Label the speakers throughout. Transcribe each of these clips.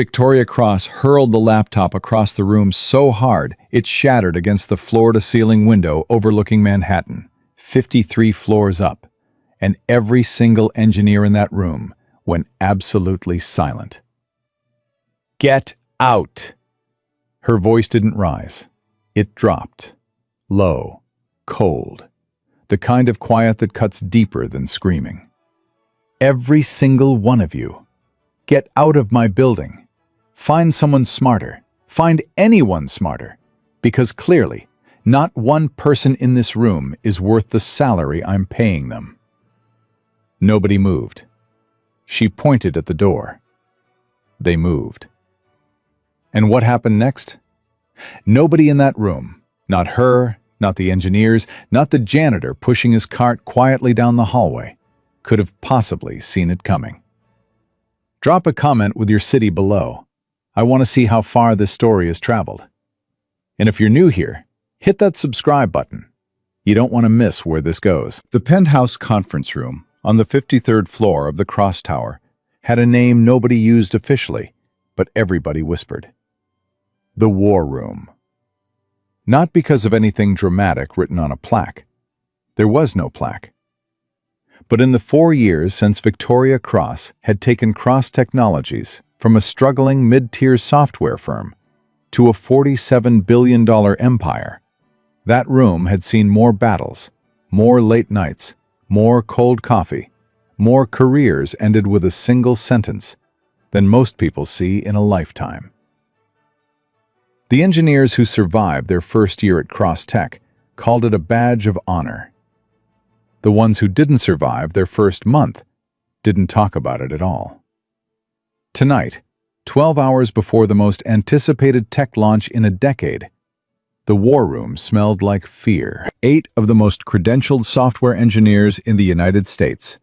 Speaker 1: Victoria Cross hurled the laptop across the room so hard it shattered against the floor-to-ceiling window overlooking Manhattan, 53 floors up, and every single engineer in that room went absolutely silent. "Get out!" Her voice didn't rise. It dropped. Low, cold, the kind of quiet that cuts deeper than screaming. "Every single one of you, get out of my building. Find someone smarter. Find anyone smarter. Because clearly, not one person in this room is worth the salary I'm paying them." Nobody moved. She pointed at the door. They moved. And what happened next? Nobody in that room, not her, not the engineers, not the janitor pushing his cart quietly down the hallway, could have possibly seen it coming. Drop a comment with your city below. I want to see how far this story has traveled. And if you're new here, hit that subscribe button. You don't want to miss where this goes. The penthouse conference room on the 53rd floor of the Cross Tower had a name nobody used officially, but everybody whispered. The War Room. Not because of anything dramatic written on a plaque. There was no plaque. But in the 4 years since Victoria Cross had taken Cross Technologies from a struggling mid-tier software firm to a $47 billion empire, that room had seen more battles, more late nights, more cold coffee, more careers ended with a single sentence than most people see in a lifetime. The engineers who survived their first year at Cross Tech called it a badge of honor. The ones who didn't survive their first month didn't talk about it at all. Tonight, 12 hours before the most anticipated tech launch in a decade, the War Room smelled like fear. 8 of the most credentialed software engineers in the United States,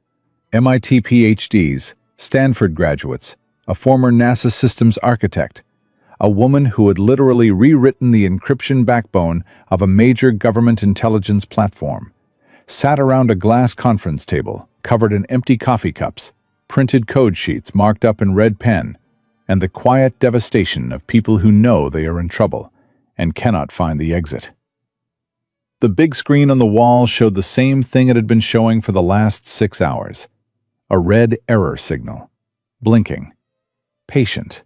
Speaker 1: MIT PhDs, Stanford graduates, a former NASA systems architect, a woman who had literally rewritten the encryption backbone of a major government intelligence platform, sat around a glass conference table covered in empty coffee cups, printed code sheets marked up in red pen, and the quiet devastation of people who know they are in trouble and cannot find the exit. The big screen on the wall showed the same thing it had been showing for the last 6 hours. A red error signal. Blinking. Patient.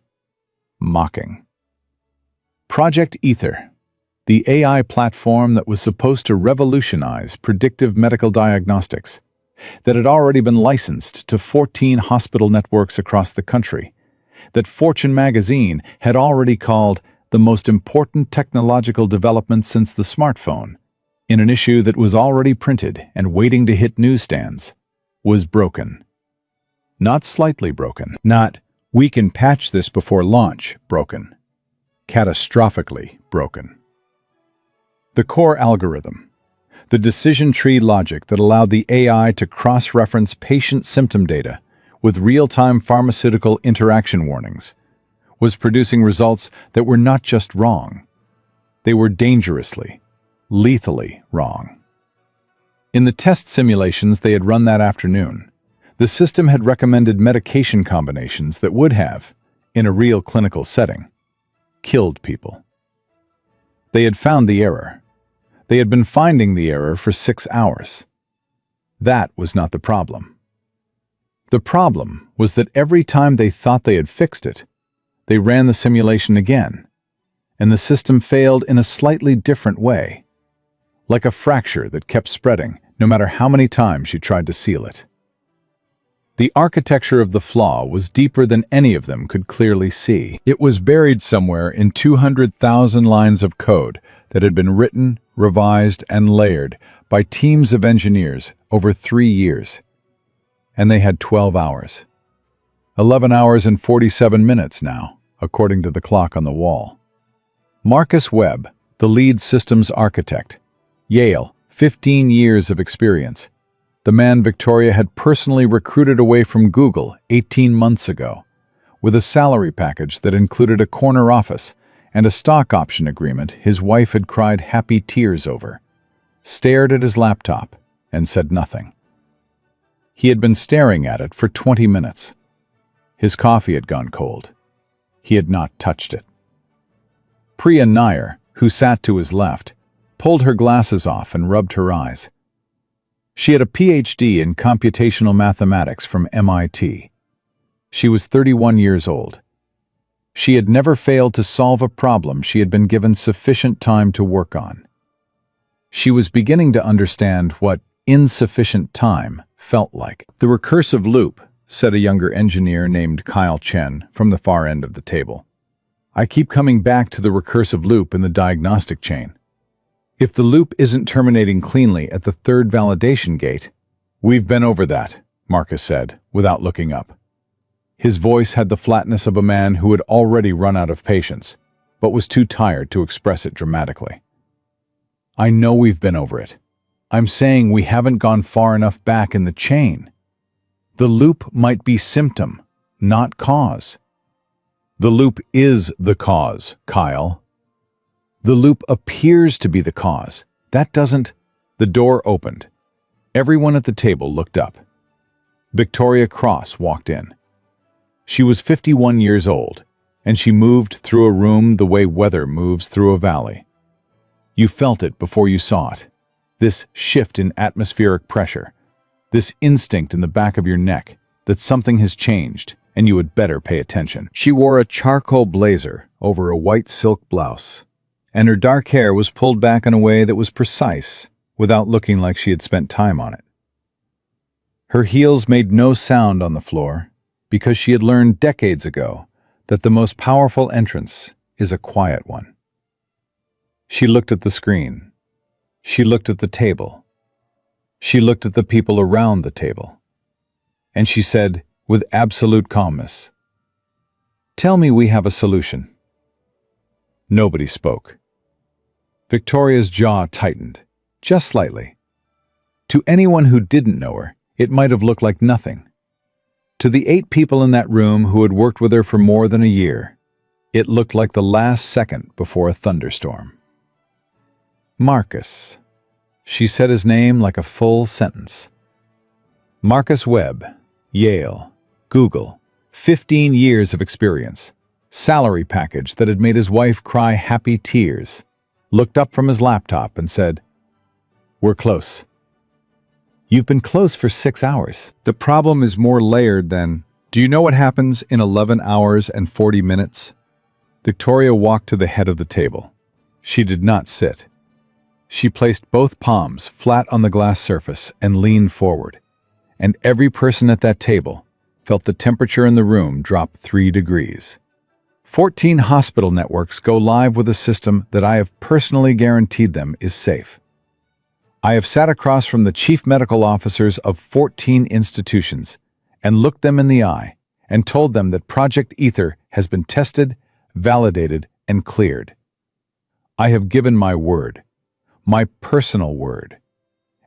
Speaker 1: Mocking. Project Ether, the AI platform that was supposed to revolutionize predictive medical diagnostics, that had already been licensed to 14 hospital networks across the country, that Fortune magazine had already called the most important technological development since the smartphone, in an issue that was already printed and waiting to hit newsstands, was broken. Not slightly broken. Not, we can patch this before launch, broken. Catastrophically broken. The core algorithm, the decision tree logic that allowed the AI to cross-reference patient symptom data with real-time pharmaceutical interaction warnings, was producing results that were not just wrong. They were dangerously, lethally wrong. In the test simulations they had run that afternoon, the system had recommended medication combinations that would have, in a real clinical setting, killed people. They had found the error. They had been finding the error for 6 hours. That was not the problem. The problem was that every time they thought they had fixed it, they ran the simulation again, and the system failed in a slightly different way, like a fracture that kept spreading no matter how many times you tried to seal it. The architecture of the flaw was deeper than any of them could clearly see. It was buried somewhere in 200,000 lines of code that had been written, revised, and layered by teams of engineers over 3 years. And they had 12 hours. 11 hours and 47 minutes now, according to the clock on the wall. Marcus Webb, the lead systems architect. Yale, 15 years of experience. The man Victoria had personally recruited away from Google 18 months ago, with a salary package that included a corner office and a stock option agreement his wife had cried happy tears over, stared at his laptop and said nothing. He had been staring at it for 20 minutes. His coffee had gone cold. He had not touched it. Priya Nair, who sat to his left, pulled her glasses off and rubbed her eyes. She had a PhD in computational mathematics from MIT. She was 31 years old. She had never failed to solve a problem she had been given sufficient time to work on. She was beginning to understand what insufficient time felt like. "The recursive loop," said a younger engineer named Kyle Chen from the far end of the table. "I keep coming back to the recursive loop in the diagnostic chain. If the loop isn't terminating cleanly at the third validation gate..." "We've been over that," Marcus said, without looking up. His voice had the flatness of a man who had already run out of patience, but was too tired to express it dramatically. "I know we've been over it. I'm saying we haven't gone far enough back in the chain. The loop might be symptom, not cause." "The loop is the cause, Kyle." "The loop appears to be the cause. That doesn't..." The door opened. Everyone at the table looked up. Victoria Cross walked in. She was 51 years old, and she moved through a room the way weather moves through a valley. You felt it before you saw it. This shift in atmospheric pressure, this instinct in the back of your neck that something has changed and you had better pay attention. She wore a charcoal blazer over a white silk blouse, and her dark hair was pulled back in a way that was precise without looking like she had spent time on it. Her heels made no sound on the floor because she had learned decades ago that the most powerful entrance is a quiet one. She looked at the screen. She looked at the table. She looked at the people around the table. And she said, with absolute calmness, "Tell me we have a solution." Nobody spoke. Victoria's jaw tightened, just slightly. To anyone who didn't know her, it might have looked like nothing. To the 8 people in that room who had worked with her for more than a year, it looked like the last second before a thunderstorm. "Marcus." She said his name like a full sentence. Marcus Webb, Yale, Google, 15 years of experience, salary package that had made his wife cry happy tears, looked up from his laptop and said, "We're close." "You've been close for 6 hours. The problem is more layered than..." "Do you know what happens in 11 hours and 40 minutes? Victoria walked to the head of the table. She did not sit. She placed both palms flat on the glass surface and leaned forward, and every person at that table felt the temperature in the room drop 3 degrees. 14 hospital networks go live with a system that I have personally guaranteed them is safe. I have sat across from the chief medical officers of 14 institutions and looked them in the eye and told them that Project Ether has been tested, validated, and cleared. I have given my word, my personal word.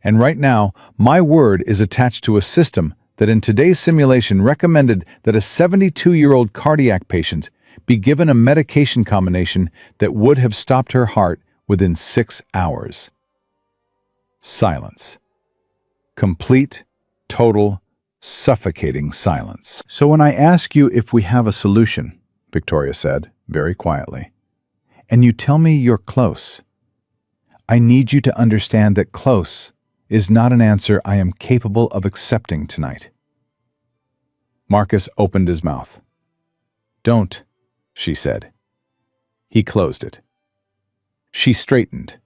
Speaker 1: And right now, my word is attached to a system that in today's simulation recommended that a 72-year-old cardiac patient be given a medication combination that would have stopped her heart within 6 hours. Silence. Complete, total, suffocating silence. "So when I ask you if we have a solution," Victoria said, very quietly, "and you tell me you're close, I need you to understand that close is not an answer I am capable of accepting tonight." Marcus opened his mouth. "Don't," she said. He closed it. She straightened.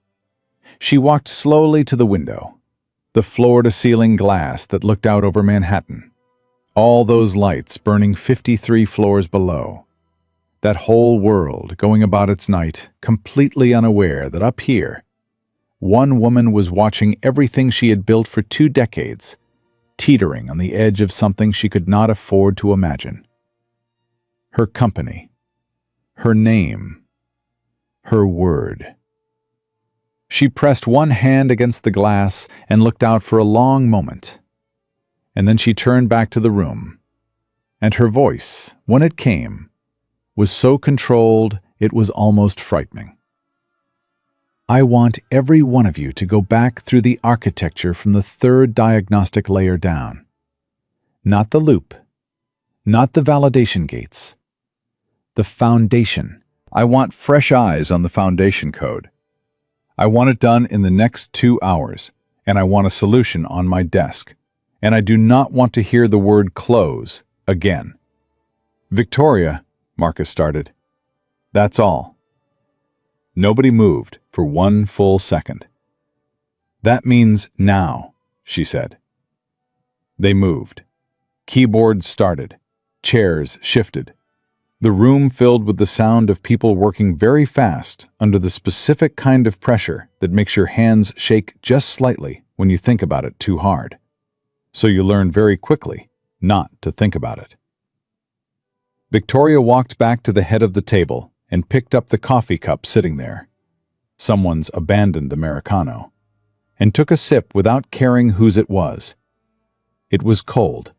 Speaker 1: She walked slowly to the window, the floor-to-ceiling glass that looked out over Manhattan. All those lights burning 53 floors below. That whole world going about its night, completely unaware that up here, one woman was watching everything she had built for 2 decades, teetering on the edge of something she could not afford to imagine. Her company, her name, her word. She pressed one hand against the glass and looked out for a long moment. And then she turned back to the room. And her voice, when it came, was so controlled it was almost frightening. "I want every one of you to go back through the architecture from the 3rd diagnostic layer down. Not the loop, not the validation gates, The foundation. I want fresh eyes on the foundation code. I want it done in the next 2 hours, and I want a solution on my desk. And I do not want to hear the word close again. Victoria, Marcus started. That's all. Nobody moved for 1 full second. That means now, she said. They moved. Keyboards started. Chairs shifted. The room filled with the sound of people working very fast under the specific kind of pressure that makes your hands shake just slightly when you think about it too hard. So you learn very quickly not to think about it. Victoria walked back to the head of the table and picked up the coffee cup sitting there, someone's abandoned Americano, and took a sip without caring whose it was. It was cold.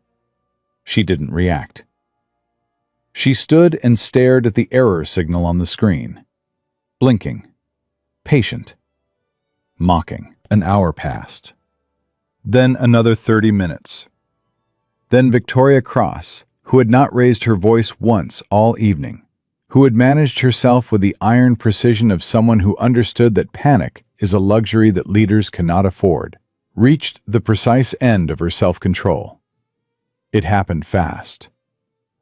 Speaker 1: She didn't react. She stood and stared at the error signal on the screen, blinking, patient, mocking. An hour passed. Then another 30 minutes. Then Victoria Cross, who had not raised her voice once all evening, who had managed herself with the iron precision of someone who understood that panic is a luxury that leaders cannot afford, reached the precise end of her self-control. It happened fast.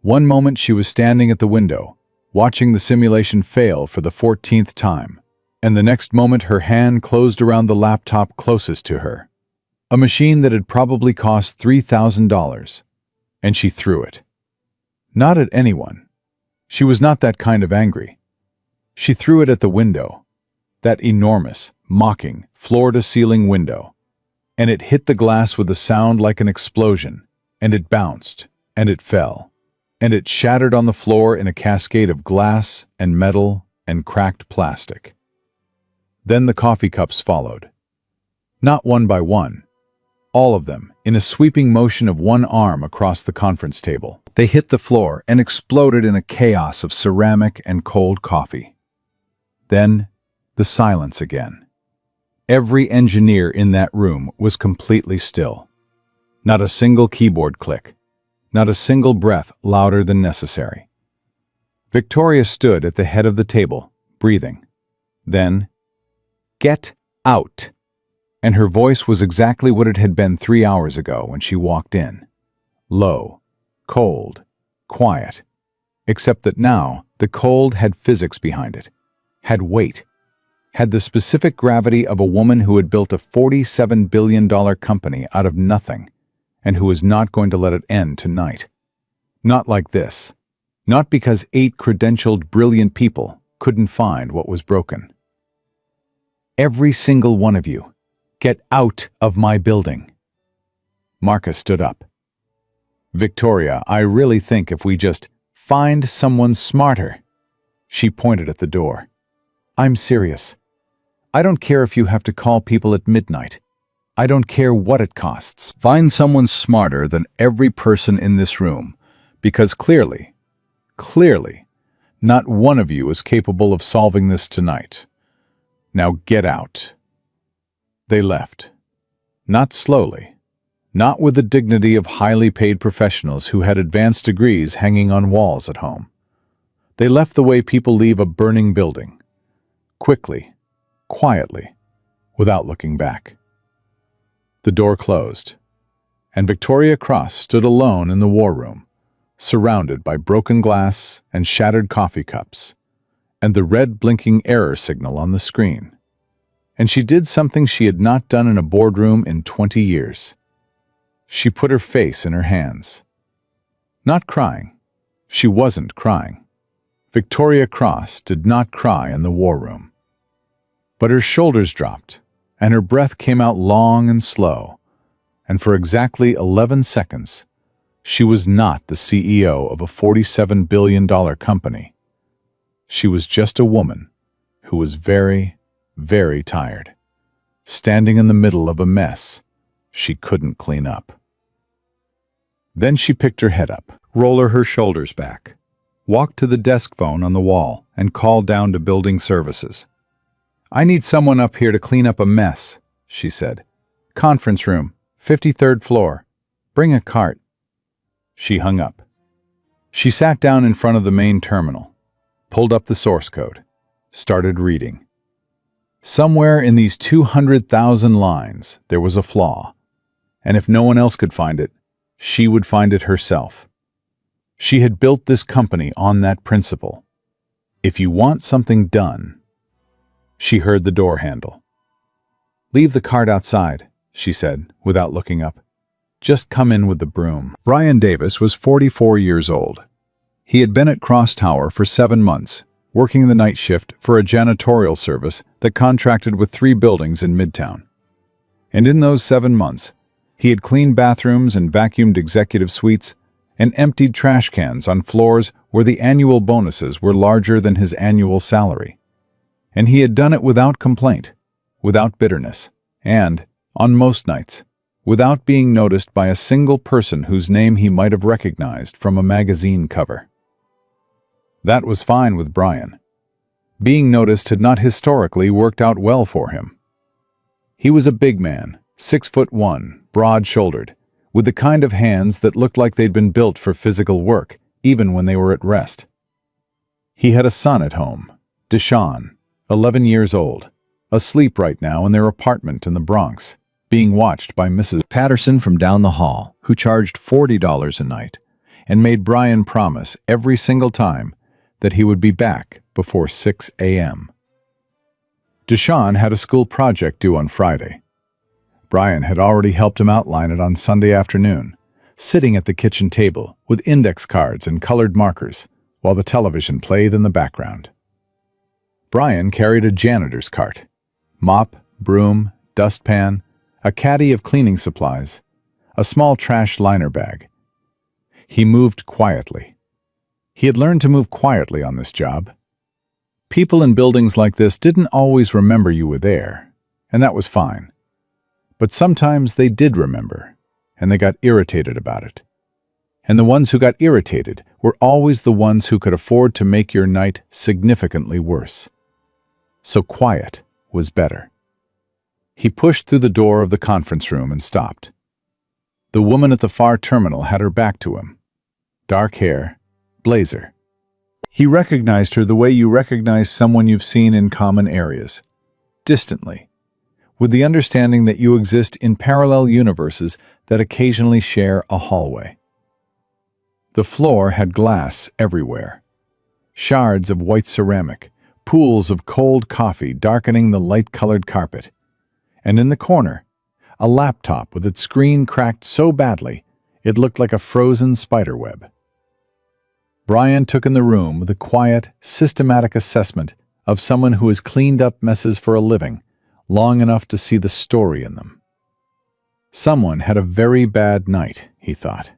Speaker 1: One moment she was standing at the window, watching the simulation fail for the 14th time, and the next moment her hand closed around the laptop closest to her, a machine that had probably cost $3,000, and she threw it. Not at anyone. She was not that kind of angry. She threw it at the window, that enormous, mocking, floor-to-ceiling window, and it hit the glass with a sound like an explosion, and it bounced, and it fell, and it shattered on the floor in a cascade of glass and metal and cracked plastic. Then the coffee cups followed. Not one by one, all of them in a sweeping motion of one arm across the conference table. They hit the floor and exploded in a chaos of ceramic and cold coffee. Then, the silence again. Every engineer in that room was completely still. Not a single keyboard click. Not a single breath louder than necessary. Victoria stood at the head of the table, breathing. Then, "Get out!" And her voice was exactly what it had been 3 hours ago when she walked in. Low, cold, quiet. Except that now, the cold had physics behind it, had weight, had the specific gravity of a woman who had built a $47 billion company out of nothing, and who was not going to let it end tonight. Not like this. Not because 8 credentialed, brilliant people couldn't find what was broken. Every single one of you, get out of my building. Marcus stood up. Victoria, I really think if we just find someone smarter. She pointed at the door. I'm serious. I don't care if you have to call people at midnight. I don't care what it costs. Find someone smarter than every person in this room, because clearly, not one of you is capable of solving this tonight. Now get out. They left. Not slowly. Not with the dignity of highly paid professionals who had advanced degrees hanging on walls at home. They left the way people leave a burning building. Quickly, quietly, without looking back. The door closed, and Victoria Cross stood alone in the war room, surrounded by broken glass and shattered coffee cups, and the red blinking error signal on the screen. And she did something she had not done in a boardroom in 20 years. She put her face in her hands. Not crying. She wasn't crying. Victoria Cross did not cry in the war room. But her shoulders dropped, and her breath came out long and slow, and for exactly 11 seconds, she was not the CEO of a $47 billion company. She was just a woman who was very, very tired, standing in the middle of a mess she couldn't clean up. Then she picked her head up, rolled her shoulders back, walked to the desk phone on the wall, and called down to building services. I need someone up here to clean up a mess, she said. Conference room, 53rd floor. Bring a cart. She hung up. She sat down in front of the main terminal, pulled up the source code, started reading. Somewhere in these 200,000 lines, there was a flaw, and if no one else could find it, she would find it herself. She had built this company on that principle. If you want something done. She heard the door handle. "Leave the cart outside," she said, without looking up. "Just come in with the broom." Brian Davis was 44 years old. He had been at Cross Tower for 7 months, working the night shift for a janitorial service that contracted with 3 buildings in Midtown. And in those 7 months, he had cleaned bathrooms and vacuumed executive suites and emptied trash cans on floors where the annual bonuses were larger than his annual salary. And he had done it without complaint, without bitterness, and, on most nights, without being noticed by a single person whose name he might have recognized from a magazine cover. That was fine with Brian. Being noticed had not historically worked out well for him. He was a big man, 6'1", broad-shouldered, with the kind of hands that looked like they'd been built for physical work, even when they were at rest. He had a son at home, Deshaun, 11 years old, asleep right now in their apartment in the Bronx, being watched by Mrs. Patterson from down the hall, who charged $40 a night, and made Brian promise every single time that he would be back before 6 a.m. Deshaun had a school project due on Friday. Brian had already helped him outline it on Sunday afternoon, sitting at the kitchen table with index cards and colored markers while the television played in the background. Brian carried a janitor's cart, mop, broom, dustpan, a caddy of cleaning supplies, a small trash liner bag. He moved quietly. He had learned to move quietly on this job. People in buildings like this didn't always remember you were there, and that was fine. But sometimes they did remember, and they got irritated about it. And the ones who got irritated were always the ones who could afford to make your night significantly worse. So quiet was better. He pushed through the door of the conference room and stopped. The woman at the far terminal had her back to him. Dark hair, blazer. He recognized her the way you recognize someone you've seen in common areas, distantly, with the understanding that you exist in parallel universes that occasionally share a hallway. The floor had glass everywhere. Shards of white ceramic, pools of cold coffee darkening the light-colored carpet. And in the corner, a laptop with its screen cracked so badly it looked like a frozen spiderweb. Brian took in the room with a quiet, systematic assessment of someone who has cleaned up messes for a living, long enough to see the story in them. Someone had a very bad night, he thought.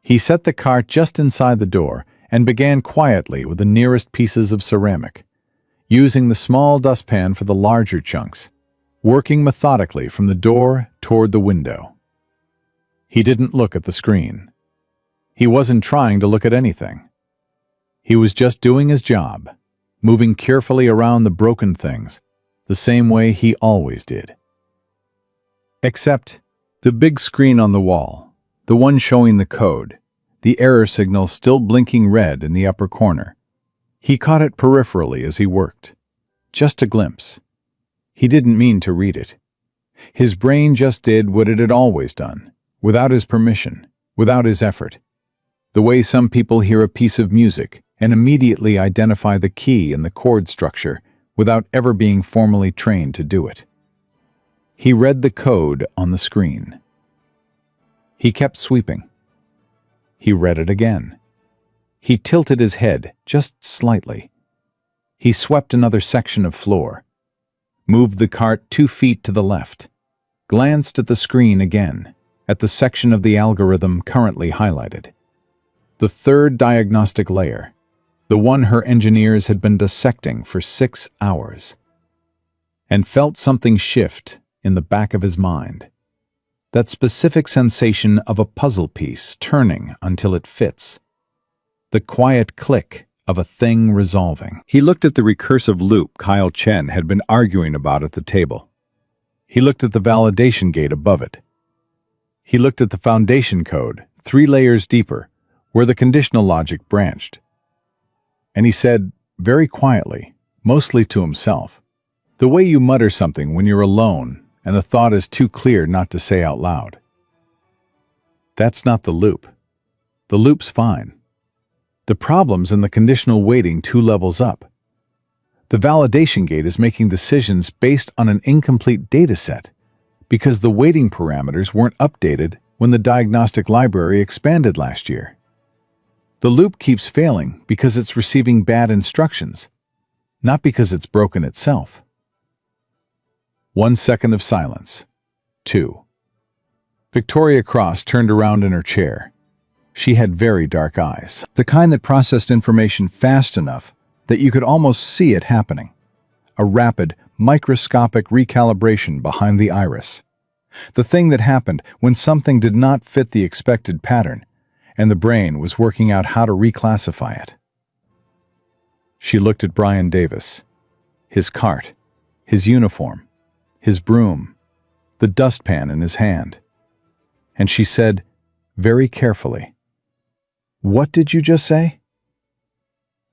Speaker 1: He set the cart just inside the door and began quietly with the nearest pieces of ceramic, using the small dustpan for the larger chunks, working methodically from the door toward the window. He didn't look at the screen. He wasn't trying to look at anything. He was just doing his job, moving carefully around the broken things, the same way he always did. Except the big screen on the wall, the one showing the code, the error signal still blinking red in the upper corner. He caught it peripherally as he worked. Just a glimpse. He didn't mean to read it. His brain just did what it had always done, without his permission, without his effort. The way some people hear a piece of music and immediately identify the key and the chord structure without ever being formally trained to do it. He read the code on the screen. He kept sweeping. He read it again. He tilted his head just slightly. He swept another section of floor, moved the cart 2 feet to the left, glanced at the screen again, at the section of the algorithm currently highlighted. The third diagnostic layer, the one her engineers had been dissecting for 6 hours, and felt something shift in the back of his mind. That specific sensation of a puzzle piece turning until it fits. The quiet click of a thing resolving. He looked at the recursive loop Kyle Chen had been arguing about at the table. He looked at the validation gate above it. He looked at the foundation code, 3 layers deeper, where the conditional logic branched. And he said, very quietly, mostly to himself, the way you mutter something when you're alone and the thought is too clear not to say out loud. That's not the loop. The loop's fine. The problem's in the conditional waiting 2 levels up. The validation gate is making decisions based on an incomplete data set because the waiting parameters weren't updated when the diagnostic library expanded last year. The loop keeps failing because it's receiving bad instructions, not because it's broken itself. 1 second of silence. 2. Victoria Cross turned around in her chair. She had very dark eyes, the kind that processed information fast enough that you could almost see it happening. A rapid, microscopic recalibration behind the iris. The thing that happened when something did not fit the expected pattern, and the brain was working out how to reclassify it. She looked at Brian Davis, his cart, his uniform, his broom, the dustpan in his hand. And she said, very carefully, "What did you just say?"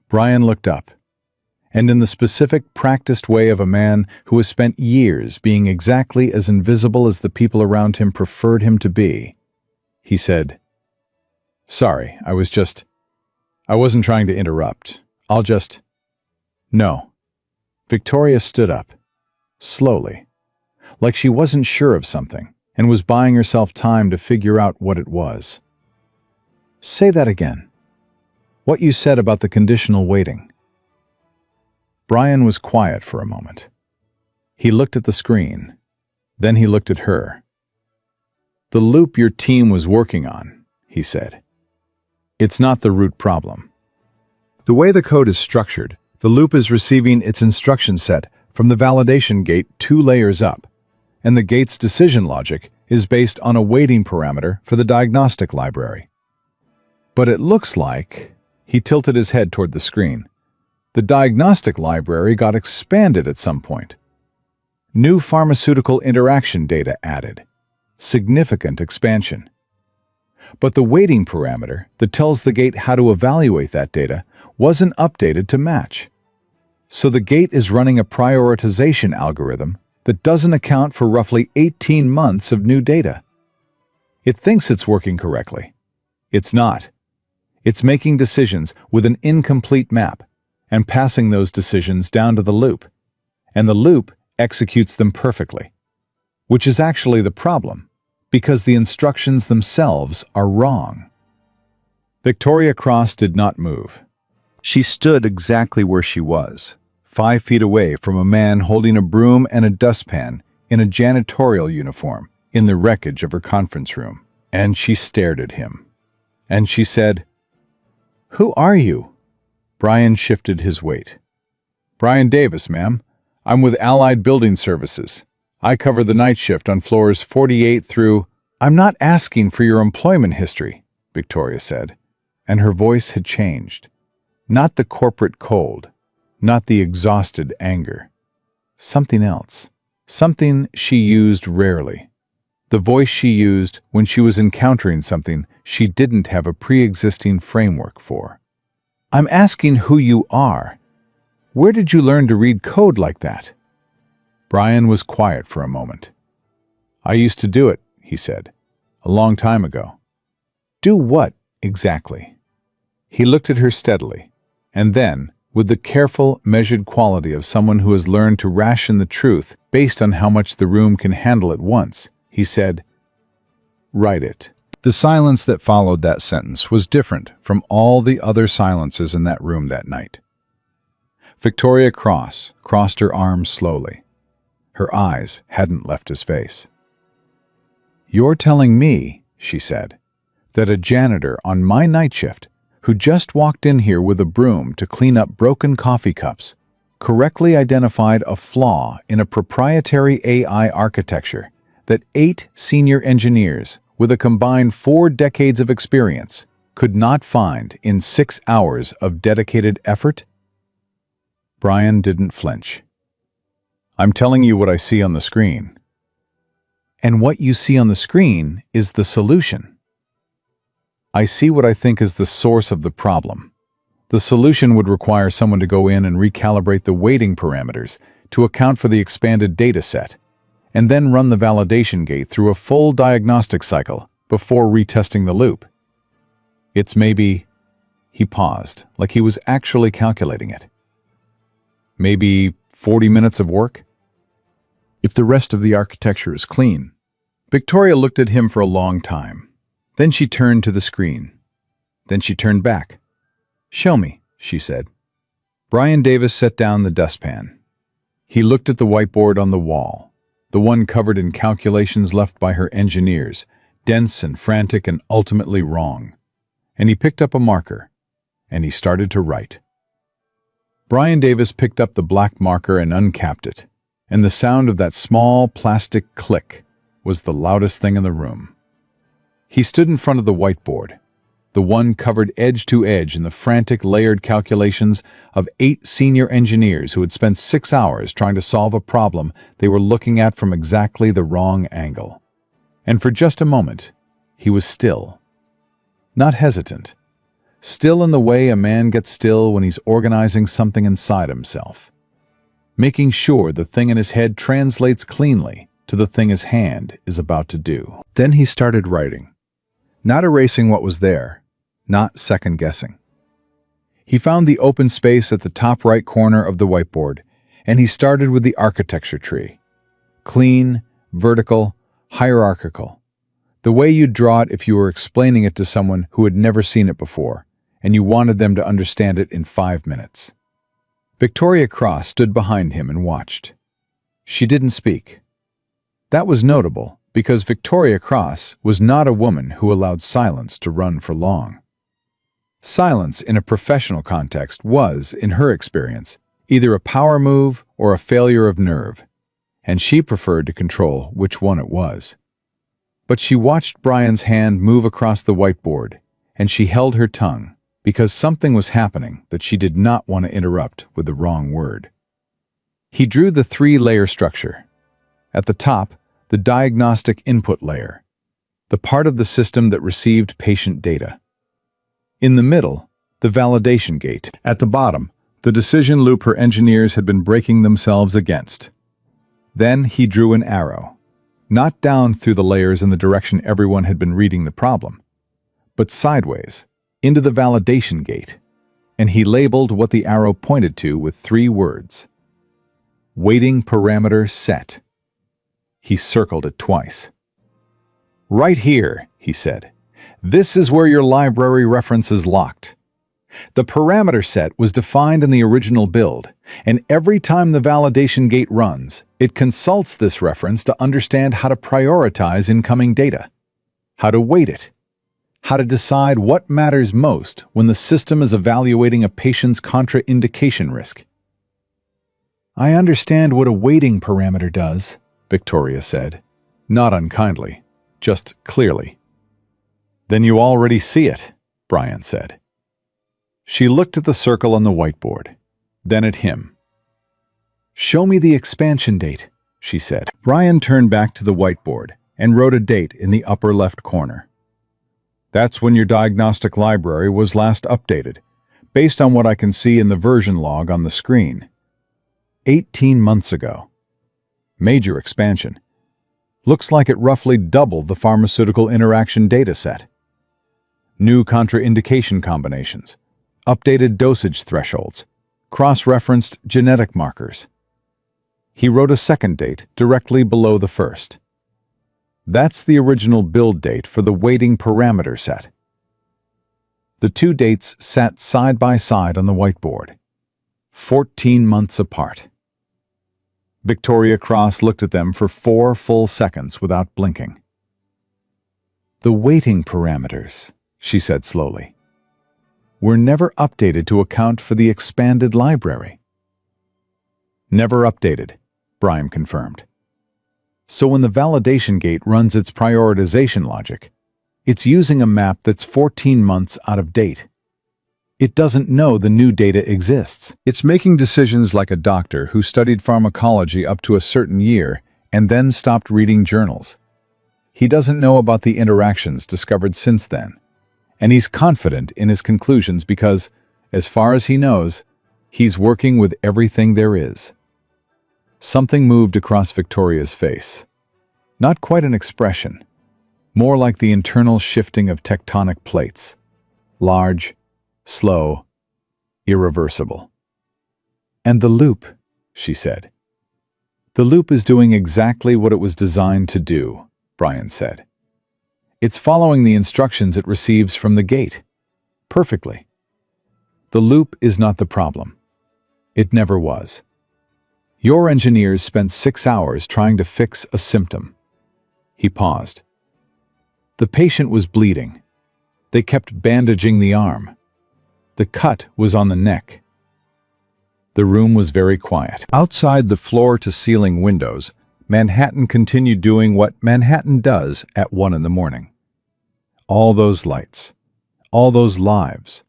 Speaker 1: Brian looked up, and in the specific, practiced way of a man who has spent years being exactly as invisible as the people around him preferred him to be, he said, "Sorry, I wasn't trying to interrupt. No." Victoria stood up, slowly, like she wasn't sure of something and was buying herself time to figure out what it was. "Say that again. What you said about the conditional waiting." Brian was quiet for a moment. He looked at the screen. Then he looked at her. "The loop your team was working on," he said. "It's not the root problem. The way the code is structured, the loop is receiving its instruction set from the validation gate 2 layers up, and the gate's decision logic is based on a waiting parameter for the diagnostic library. But it looks like," he tilted his head toward the screen, "the diagnostic library got expanded at some point. New pharmaceutical interaction data added. Significant expansion. But the waiting parameter that tells the gate how to evaluate that data wasn't updated to match. So the gate is running a prioritization algorithm that doesn't account for roughly 18 months of new data. It thinks it's working correctly. It's not. It's making decisions with an incomplete map and passing those decisions down to the loop, and the loop executes them perfectly, which is actually the problem, because the instructions themselves are wrong." Victoria Cross did not move. She stood exactly where she was, 5 feet away from a man holding a broom and a dustpan in a janitorial uniform in the wreckage of her conference room, and she stared at him. And she said, "Who are you?" Brian shifted his weight. "Brian Davis, ma'am. I'm with Allied Building Services. I cover the night shift on floors 48 through—" "I'm not asking for your employment history," Victoria said, and her voice had changed. Not the corporate cold, not the exhausted anger. Something else. Something she used rarely. The voice she used when she was encountering something she didn't have a pre-existing framework for. "I'm asking who you are. Where did you learn to read code like that?" Brian was quiet for a moment. "I used to do it," he said, "a long time ago." "Do what, exactly?" He looked at her steadily, and then, with the careful, measured quality of someone who has learned to ration the truth based on how much the room can handle at once, he said, "Write it." The silence that followed that sentence was different from all the other silences in that room that night. Victoria Cross crossed her arms slowly. Her eyes hadn't left his face. "You're telling me," she said, "that a janitor on my night shift, who just walked in here with a broom to clean up broken coffee cups, correctly identified a flaw in a proprietary AI architecture that 8 senior engineers with a combined 4 decades of experience could not find in 6 hours of dedicated effort?" Brian didn't flinch. "I'm telling you what I see on the screen." "And what you see on the screen is the solution." "I see what I think is the source of the problem. The solution would require someone to go in and recalibrate the weighting parameters to account for the expanded data set, and then run the validation gate through a full diagnostic cycle before retesting the loop. It's maybe... He paused, like he was actually calculating it. Maybe 40 minutes of work? If the rest of the architecture is clean. Victoria looked at him for a long time. Then she turned to the screen. Then she turned back. "Show me," she said. Brian Davis set down the dustpan. He looked at the whiteboard on the wall, the one covered in calculations left by her engineers, dense and frantic and ultimately wrong. And he picked up a marker, and he started to write. Brian Davis picked up the black marker and uncapped it, and the sound of that small plastic click was the loudest thing in the room. He stood in front of the whiteboard, the one covered edge to edge in the frantic layered calculations of 8 senior engineers who had spent 6 hours trying to solve a problem they were looking at from exactly the wrong angle. And for just a moment, he was still. Not hesitant. Still in the way a man gets still when he's organizing something inside himself. Making sure the thing in his head translates cleanly to the thing his hand is about to do. Then he started writing. Not erasing what was there, not second-guessing. He found the open space at the top right corner of the whiteboard, and he started with the architecture tree. Clean, vertical, hierarchical. The way you'd draw it if you were explaining it to someone who had never seen it before, and you wanted them to understand it in 5 minutes. Victoria Cross stood behind him and watched. She didn't speak. That was notable, because Victoria Cross was not a woman who allowed silence to run for long. Silence in a professional context was, in her experience, either a power move or a failure of nerve, and she preferred to control which one it was. But she watched Brian's hand move across the whiteboard, and she held her tongue, because something was happening that she did not want to interrupt with the wrong word. He drew the 3-layer structure. At the top, the diagnostic input layer, the part of the system that received patient data. In the middle, the validation gate. At the bottom, the decision loop her engineers had been breaking themselves against. Then he drew an arrow, not down through the layers in the direction everyone had been reading the problem, but sideways, into the validation gate, and he labeled what the arrow pointed to with 3 words. Weighting parameter set. He circled it twice. "Right here," he said. "This is where your library reference is locked." The parameter set was defined in the original build, and every time the validation gate runs, it consults this reference to understand how to prioritize incoming data, how to weight it, how to decide what matters most when the system is evaluating a patient's contraindication risk. "I understand what a weighting parameter does," Victoria said, not unkindly, just clearly. "Then you already see it," Brian said. She looked at the circle on the whiteboard, then at him. "Show me the expansion date," she said. Brian turned back to the whiteboard and wrote a date in the upper left corner. "That's when your diagnostic library was last updated, based on what I can see in the version log on the screen. 18 months ago. Major expansion. Looks like it roughly doubled the pharmaceutical interaction data set. New contraindication combinations, updated dosage thresholds, cross-referenced genetic markers." He wrote a second date directly below the first. "That's the original build date for the weighting parameter set." The 2 dates sat side by side on the whiteboard, 14 months apart. Victoria Cross looked at them for 4 full seconds without blinking. "The weighting parameters," she said slowly, "were never updated to account for the expanded library." "Never updated," Brian confirmed. "So when the validation gate runs its prioritization logic, it's using a map that's 14 months out of date. It doesn't know the new data exists. It's making decisions like a doctor who studied pharmacology up to a certain year and then stopped reading journals. He doesn't know about the interactions discovered since then, and he's confident in his conclusions because, As far as he knows, he's working with everything there is. Something moved across Victoria's face. Not quite an expression, more like the internal shifting of tectonic plates. Large, slow, irreversible. "And the loop," she said. "The loop is doing exactly what it was designed to do," Brian said. "It's following the instructions it receives from the gate. Perfectly. The loop is not the problem. It never was. Your engineers spent 6 hours trying to fix a symptom." He paused. "The patient was bleeding. They kept bandaging the arm. The cut was on the neck." The room was very quiet. Outside the floor-to-ceiling windows, Manhattan continued doing what Manhattan does at 1 in the morning. All those lights, all those lives,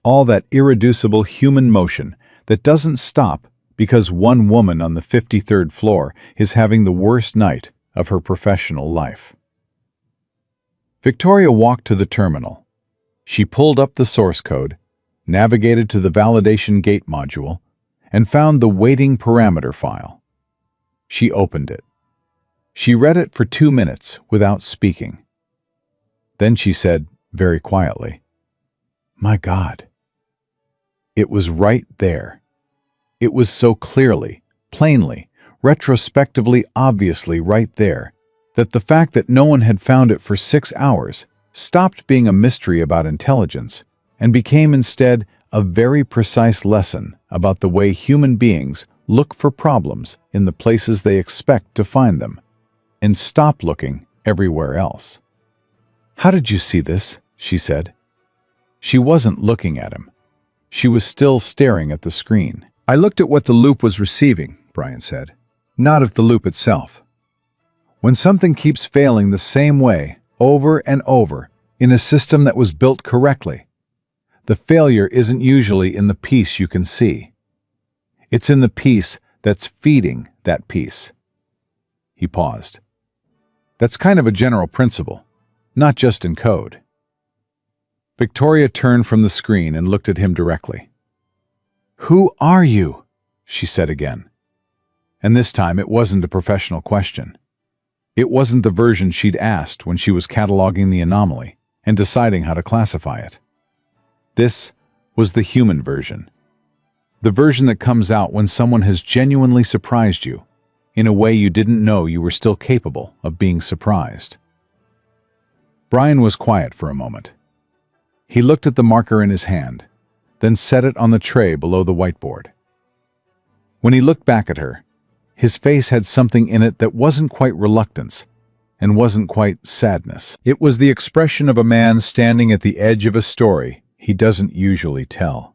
Speaker 1: all that irreducible human motion that doesn't stop because one woman on the 53rd floor is having the worst night of her professional life. Victoria walked to the terminal. She pulled up the source code, navigated to the validation gate module, and found the waiting parameter file. She opened it. She read it for 2 minutes without speaking. Then she said, very quietly, "My God." It was right there. It was so clearly, plainly, retrospectively, obviously right there, that the fact that no one had found it for 6 hours stopped being a mystery about intelligence and became instead a very precise lesson about the way human beings look for problems in the places they expect to find them, and stop looking everywhere else. "How did you see this?" she said. She wasn't looking at him. She was still staring at the screen. "I looked at what the loop was receiving," Brian said, "not at the loop itself. When something keeps failing the same way, over and over, in a system that was built correctly, the failure isn't usually in the piece you can see. It's in the piece that's feeding that piece." He paused. "That's kind of a general principle, not just in code." Victoria turned from the screen and looked at him directly. "Who are you?" she said again. And this time it wasn't a professional question. It wasn't the version she'd asked when she was cataloging the anomaly and deciding how to classify it. This was the human version. The version that comes out when someone has genuinely surprised you in a way you didn't know you were still capable of being surprised. Brian was quiet for a moment. He looked at the marker in his hand, then set it on the tray below the whiteboard. When he looked back at her, his face had something in it that wasn't quite reluctance and wasn't quite sadness. It was the expression of a man standing at the edge of a story he doesn't usually tell.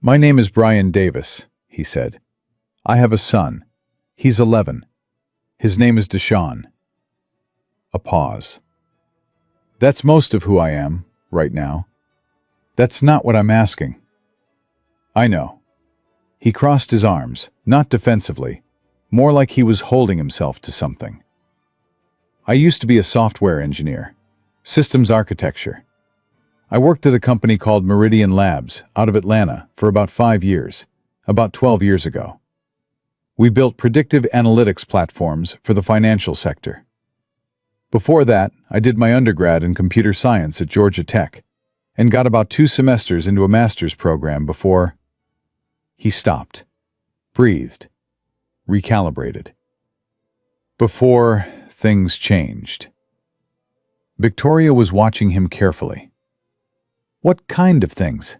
Speaker 1: "My name is Brian Davis," he said. "I have a son. He's 11. His name is Deshaun." A pause. "That's most of who I am, right now. That's not what I'm asking." "I know." He crossed his arms, not defensively, more like he was holding himself to something. "I used to be a software engineer, systems architecture. I worked at a company called Meridian Labs out of Atlanta for about 5 years, about 12 years ago. We built predictive analytics platforms for the financial sector. Before that, I did my undergrad in computer science at Georgia Tech and got about 2 semesters into a master's program before—" He stopped, breathed, recalibrated. "Before things changed." Victoria was watching him carefully. "What kind of things?"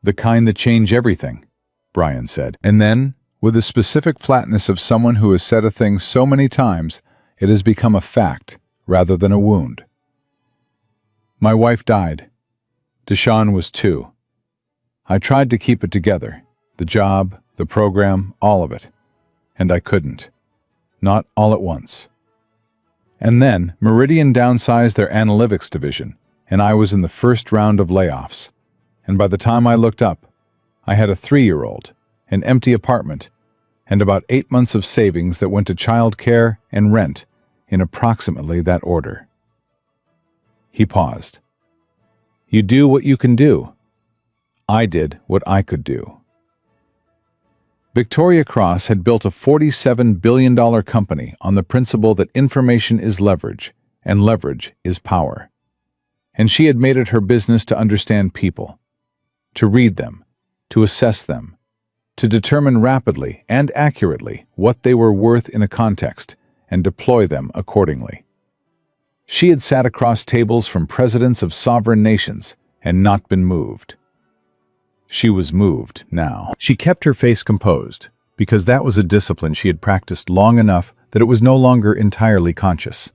Speaker 1: "The kind that change everything," Brian said. And then, with the specific flatness of someone who has said a thing so many times, it has become a fact rather than a wound. "My wife died. Deshaun was 2. I tried to keep it together, the job, the program, all of it. And I couldn't. Not all at once. And then Meridian downsized their analytics division, and I was in the first round of layoffs. And by the time I looked up, I had a 3-year-old, an empty apartment, and about 8 months of savings that went to child care and rent in approximately that order." He paused. "You do what you can do," I did what I could do. Victoria Cross had built a $47 billion company on the principle that information is leverage, and leverage is power. And she had made it her business to understand people, to read them, to assess them, to determine rapidly and accurately what they were worth in a context, and deploy them accordingly. She had sat across tables from presidents of sovereign nations and not been moved. She was moved now. She kept her face composed, because that was a discipline she had practiced long enough that it was no longer entirely conscious.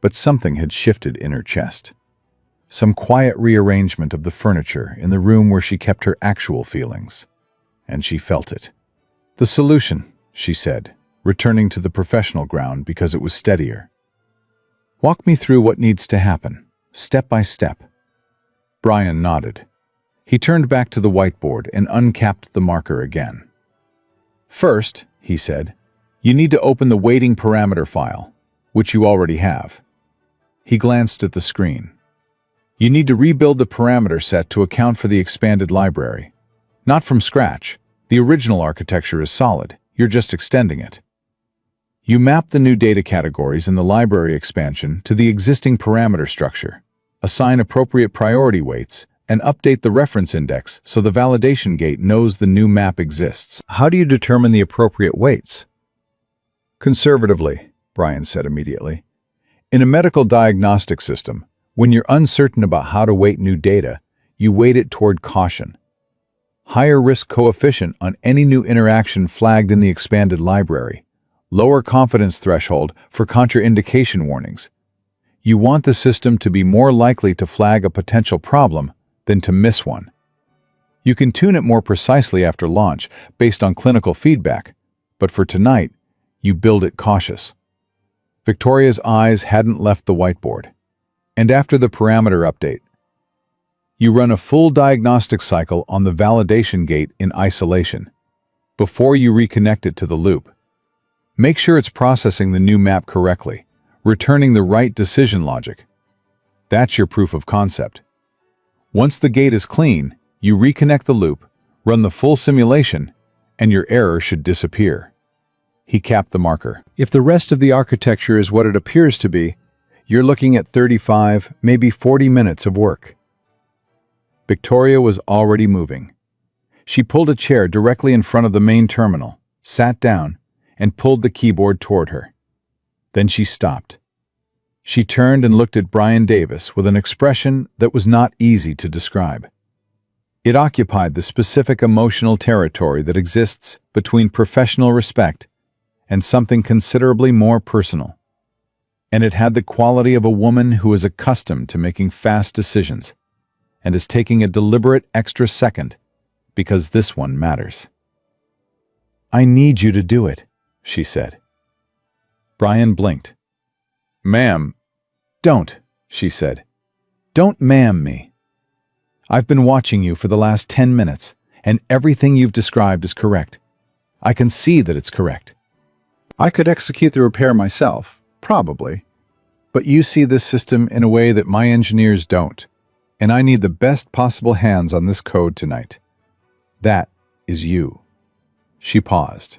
Speaker 1: But something had shifted in her chest. Some quiet rearrangement of the furniture in the room where she kept her actual feelings. And she felt it. "The solution," she said, returning to the professional ground because it was steadier. "Walk me through what needs to happen, step by step." Brian nodded. He turned back to the whiteboard and uncapped the marker again. "First," he said, "you need to open the weighting parameter file, which you already have." He glanced at the screen. "You need to rebuild the parameter set to account for the expanded library. Not from scratch. The original architecture is solid. You're just extending it. You map the new data categories in the library expansion to the existing parameter structure, assign appropriate priority weights, and update the reference index so the validation gate knows the new map exists." "How do you determine the appropriate weights?" "Conservatively," Brian said immediately. "In a medical diagnostic system, when you're uncertain about how to weight new data, you weight it toward caution. Higher risk coefficient on any new interaction flagged in the expanded library. Lower confidence threshold for contraindication warnings. You want the system to be more likely to flag a potential problem than to miss one. You can tune it more precisely after launch based on clinical feedback, but for tonight, you build it cautious." Victoria's eyes hadn't left the whiteboard. "And after the parameter update, you run a full diagnostic cycle on the validation gate in isolation, before you reconnect it to the loop. Make sure it's processing the new map correctly, returning the right decision logic. That's your proof of concept. Once the gate is clean, you reconnect the loop, run the full simulation, and your error should disappear." He capped the marker. "If the rest of the architecture is what it appears to be, you're looking at 35, maybe 40 minutes of work." Victoria was already moving. She pulled a chair directly in front of the main terminal, sat down, and pulled the keyboard toward her. Then she stopped. She turned and looked at Brian Davis with an expression that was not easy to describe. It occupied the specific emotional territory that exists between professional respect and something considerably more personal. And it had the quality of a woman who is accustomed to making fast decisions and is taking a deliberate extra second because this one matters. "I need you to do it," she said. Brian blinked. "Ma'am." "Don't," she said. "Don't ma'am me. I've been watching you for the last 10 minutes, and everything you've described is correct. I can see that it's correct. I could execute the repair myself, probably, but you see this system in a way that my engineers don't, and I need the best possible hands on this code tonight. That is you." She paused.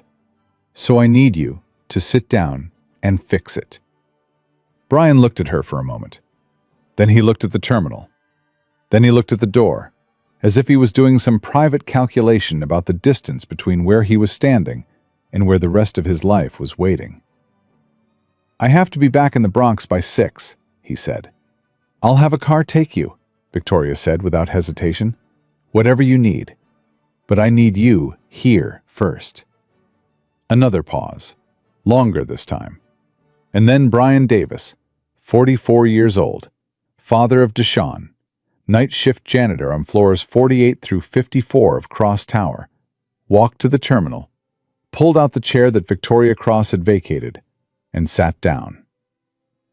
Speaker 1: "So I need you to sit down and fix it." Brian looked at her for a moment. Then he looked at the terminal. Then he looked at the door, as if he was doing some private calculation about the distance between where he was standing and where the rest of his life was waiting. "I have to be back in the Bronx by 6, he said. "I'll have a car take you," Victoria said without hesitation. "Whatever you need. But I need you here first." Another pause, longer this time. And then Brian Davis, 44 years old, father of Deshawn, night shift janitor on floors 48 through 54 of Cross Tower, walked to the terminal, pulled out the chair that Victoria Cross had vacated, and sat down.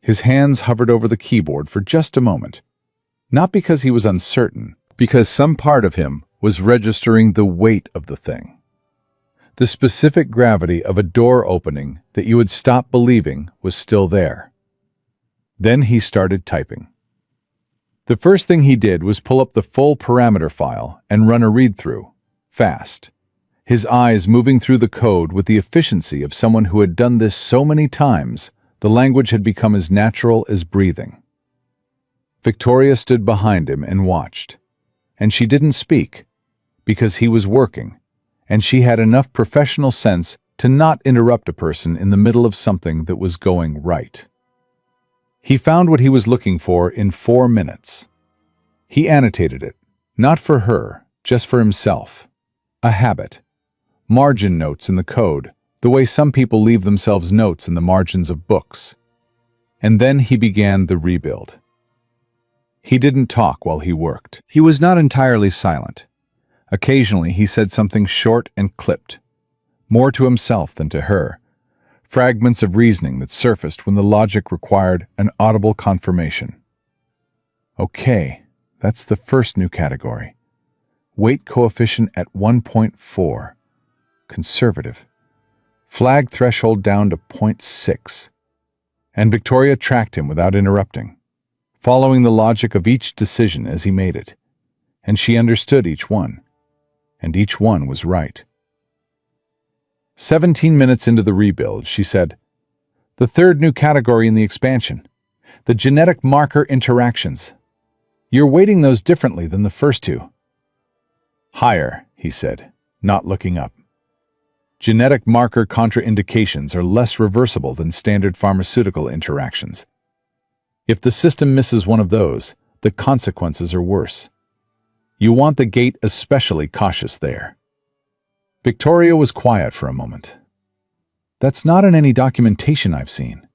Speaker 1: His hands hovered over the keyboard for just a moment, not because he was uncertain, because some part of him was registering the weight of the thing. The specific gravity of a door opening that you would stop believing was still there. Then he started typing. The first thing he did was pull up the full parameter file and run a read-through, fast, his eyes moving through the code with the efficiency of someone who had done this so many times, the language had become as natural as breathing. Victoria stood behind him and watched, and she didn't speak, because he was working, and she had enough professional sense to not interrupt a person in the middle of something that was going right. He found what he was looking for in 4 minutes. He annotated it, not for her, just for himself. A habit. Margin notes in the code, the way some people leave themselves notes in the margins of books. And then he began the rebuild. He didn't talk while he worked. He was not entirely silent. Occasionally he said something short and clipped, more to himself than to her, fragments of reasoning that surfaced when the logic required an audible confirmation. Okay, that's the first new category. Weight coefficient at 1.4. Conservative. Flag threshold down to 0.6. And Victoria tracked him without interrupting, following the logic of each decision as he made it. And she understood each one. And each one was right. 17 minutes into the rebuild, she said, "The third new category in the expansion, the genetic marker interactions. You're weighting those differently than the first two." "Higher," he said, not looking up. "Genetic marker contraindications are less reversible than standard pharmaceutical interactions. If the system misses one of those, the consequences are worse. You want the gate especially cautious there." Victoria was quiet for a moment. "That's not in any documentation I've seen."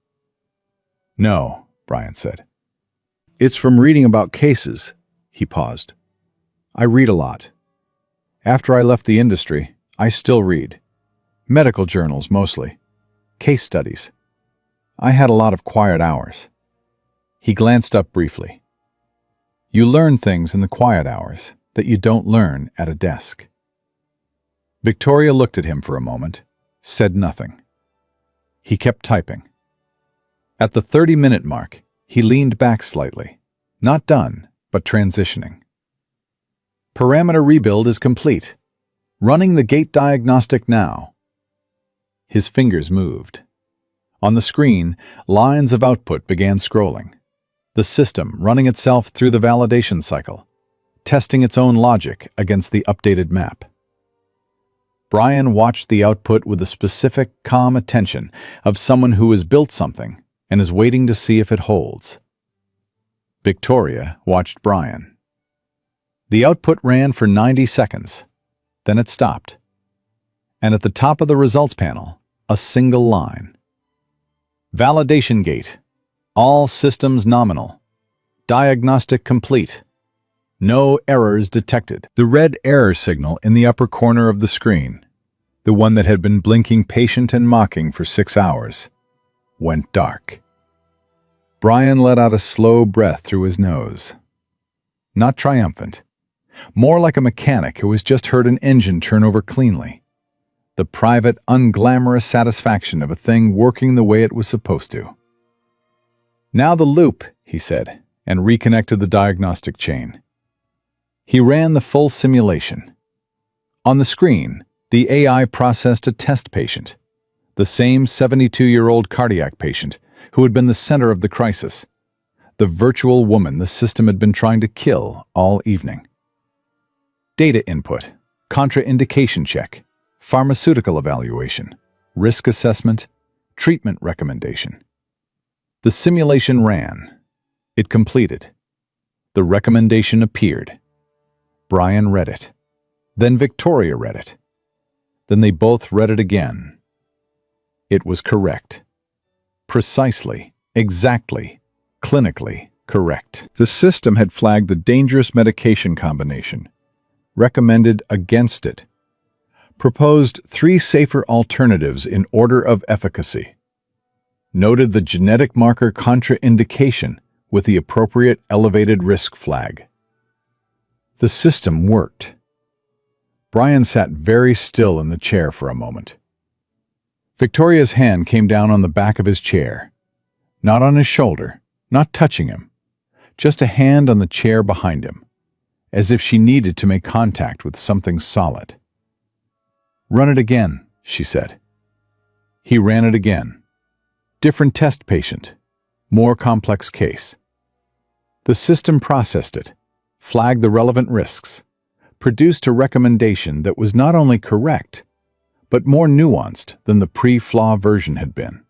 Speaker 1: "No," Brian said. "It's from reading about cases." He paused. "I read a lot. After I left the industry, I still read. Medical journals mostly. Case studies. I had a lot of quiet hours." He glanced up briefly. "You learn things in the quiet hours that you don't learn at a desk." Victoria looked at him for a moment, said nothing. He kept typing. At the 30-minute mark, he leaned back slightly, not done, but transitioning. "Parameter rebuild is complete. Running the gate diagnostic now." His fingers moved. On the screen, lines of output began scrolling. The system running itself through the validation cycle, testing its own logic against the updated map. Brian watched the output with the specific, calm attention of someone who has built something and is waiting to see if it holds. Victoria watched Brian. The output ran for 90 seconds. Then it stopped. And at the top of the results panel, a single line. "Validation gate. All systems nominal. Diagnostic complete. No errors detected." The red error signal in the upper corner of the screen, the one that had been blinking patient and mocking for 6 hours, went dark. Brian let out a slow breath through his nose. Not triumphant. More like a mechanic who has just heard an engine turn over cleanly. The private, unglamorous satisfaction of a thing working the way it was supposed to. "Now the loop," he said, and reconnected the diagnostic chain. He ran the full simulation. On the screen, the AI processed a test patient, the same 72-year-old cardiac patient who had been the center of the crisis, the virtual woman the system had been trying to kill all evening. Data input, contraindication check, pharmaceutical evaluation, risk assessment, treatment recommendation. The simulation ran. It completed. The recommendation appeared. Brian read it. Then Victoria read it. Then they both read it again. It was correct. Precisely, exactly, clinically correct. The system had flagged the dangerous medication combination, recommended against it, proposed 3 safer alternatives in order of efficacy, noted the genetic marker contraindication with the appropriate elevated risk flag. The system worked. Brian sat very still in the chair for a moment. Victoria's hand came down on the back of his chair, not on his shoulder, not touching him, just a hand on the chair behind him, as if she needed to make contact with something solid. "Run it again," she said. He ran it again. Different test patient, more complex case. The system processed it, flagged the relevant risks, produced a recommendation that was not only correct, but more nuanced than the pre-flaw version had been.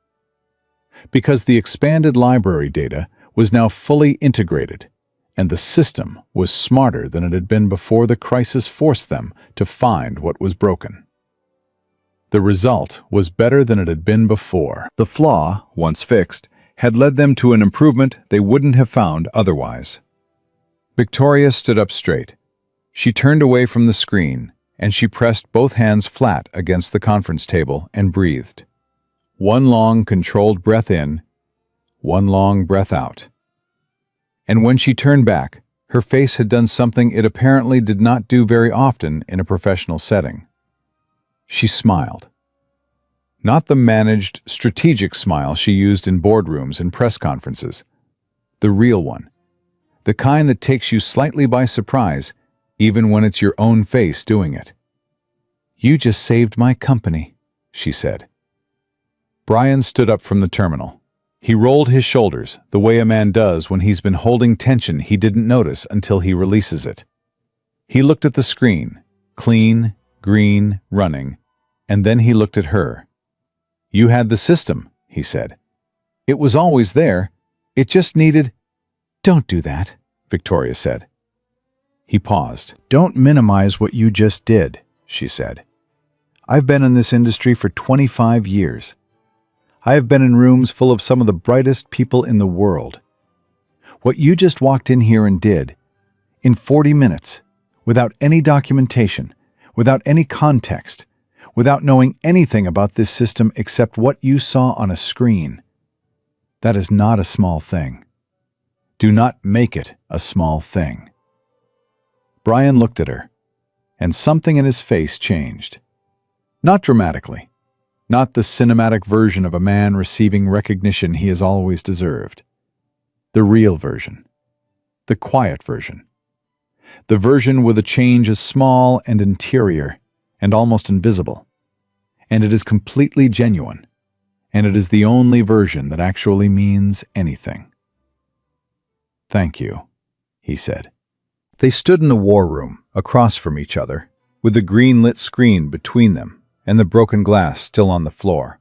Speaker 1: Because the expanded library data was now fully integrated, and the system was smarter than it had been before the crisis forced them to find what was broken. The result was better than it had been before. The flaw, once fixed, had led them to an improvement they wouldn't have found otherwise. Victoria stood up straight. She turned away from the screen, and she pressed both hands flat against the conference table and breathed. One long, controlled breath in, one long breath out. And when she turned back, her face had done something it apparently did not do very often in a professional setting. She smiled. Not the managed, strategic smile she used in boardrooms and press conferences. The real one. The kind that takes you slightly by surprise, even when it's your own face doing it. "You just saved my company," she said. Brian stood up from the terminal. He rolled his shoulders, the way a man does when he's been holding tension he didn't notice until he releases it. He looked at the screen, clean, green, running, and then he looked at her. "You had the system," he said. "It was always there. It just needed—" "Don't do that," Victoria said. He paused. "Don't minimize what you just did," she said. "I've been in this industry for 25 years. I have been in rooms full of some of the brightest people in the world. What you just walked in here and did, in 40 minutes, without any documentation, without any context, without knowing anything about this system except what you saw on a screen, that is not a small thing. Do not make it a small thing." Brian looked at her, and something in his face changed. Not dramatically. Not the cinematic version of a man receiving recognition he has always deserved. The real version. The quiet version. The version with a change as small and interior and almost invisible. And it is completely genuine. And it is the only version that actually means anything. "Thank you," he said. They stood in the war room, across from each other, with the green-lit screen between them and the broken glass still on the floor,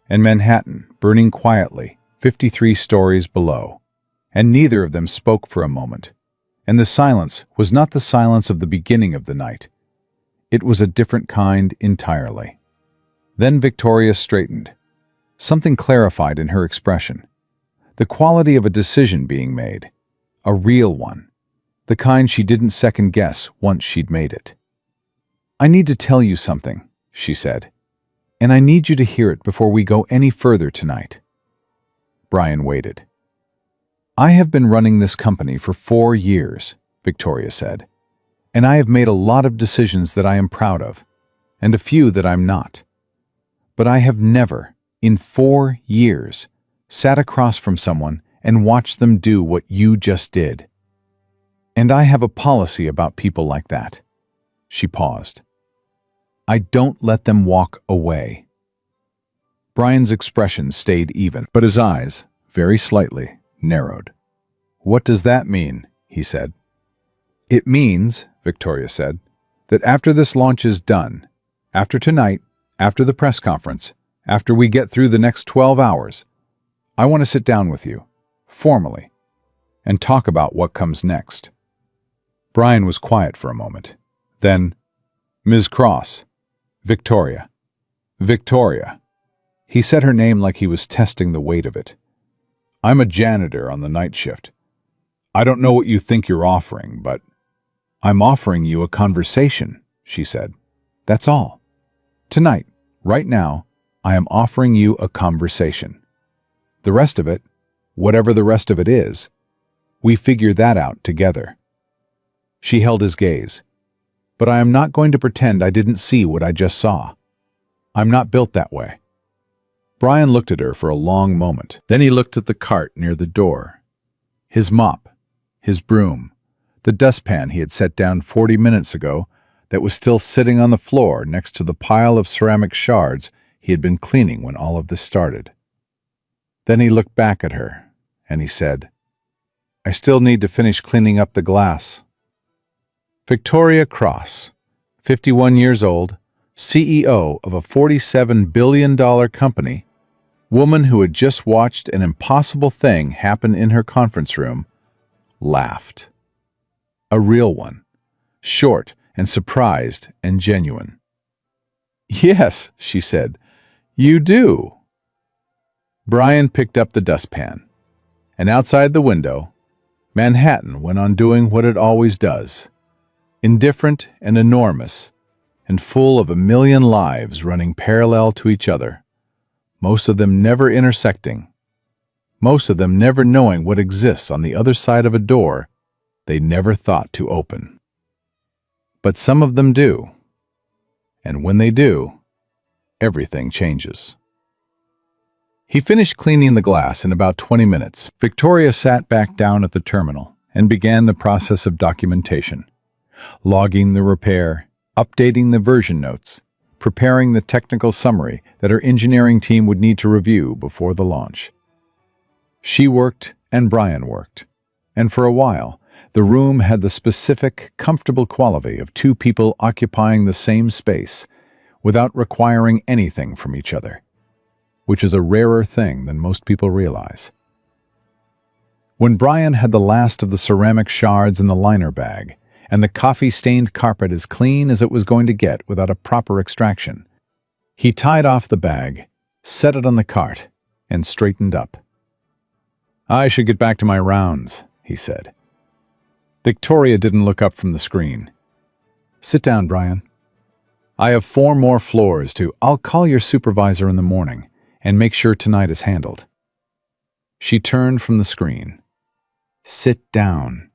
Speaker 1: and Manhattan burning quietly 53 stories below, and neither of them spoke for a moment, and the silence was not the silence of the beginning of the night. It was a different kind entirely. Then Victoria straightened. Something clarified in her expression. The quality of a decision being made, a real one, the kind she didn't second-guess once she'd made it. "I need to tell you something," she said, "and I need you to hear it before we go any further tonight." Brian waited. "I have been running this company for 4 years," Victoria said, "and I have made a lot of decisions that I am proud of, and a few that I'm not. But I have never, in 4 years, sat across from someone and watched them do what you just did. And I have a policy about people like that." She paused. "I don't let them walk away." Brian's expression stayed even, but his eyes, very slightly, narrowed. "What does that mean?" he said. "It means," Victoria said, "that after this launch is done, after tonight, after the press conference, after we get through the next 12 hours, I want to sit down with you, formally, and talk about what comes next." Brian was quiet for a moment. Then, "Ms. Cross, Victoria. Victoria." He said her name like he was testing the weight of it. "I'm a janitor on the night shift. I don't know what you think you're offering, but—" "I'm offering you a conversation," she said. "That's all. Tonight, right now, I am offering you a conversation. The rest of it, whatever the rest of it is, we figure that out together." She held his gaze. "But I am not going to pretend I didn't see what I just saw. I'm not built that way." Brian looked at her for a long moment. Then he looked at the cart near the door. His mop, his broom, the dustpan he had set down 40 minutes ago that was still sitting on the floor next to the pile of ceramic shards he had been cleaning when all of this started. Then he looked back at her, and he said, "I still need to finish cleaning up the glass." Victoria Cross, 51 years old, CEO of a $47 billion company, woman who had just watched an impossible thing happen in her conference room, laughed. A real one, short and surprised and genuine. "Yes," she said, "you do." Brian picked up the dustpan, and outside the window, Manhattan went on doing what it always does, indifferent and enormous, and full of a million lives running parallel to each other, most of them never intersecting, most of them never knowing what exists on the other side of a door they never thought to open. But some of them do, and when they do, everything changes. He finished cleaning the glass in about 20 minutes. Victoria sat back down at the terminal and began the process of documentation, logging the repair, updating the version notes, preparing the technical summary that her engineering team would need to review before the launch. She worked and Brian worked, and for a while, the room had the specific, comfortable quality of two people occupying the same space without requiring anything from each other, which is a rarer thing than most people realize. When Brian had the last of the ceramic shards in the liner bag, and the coffee-stained carpet as clean as it was going to get without a proper extraction, he tied off the bag, set it on the cart, and straightened up. "I should get back to my rounds," he said. Victoria didn't look up from the screen. "Sit down, Brian. I have 4 more floors to. I'll call your supervisor in the morning and make sure tonight is handled." She turned from the screen. "Sit down."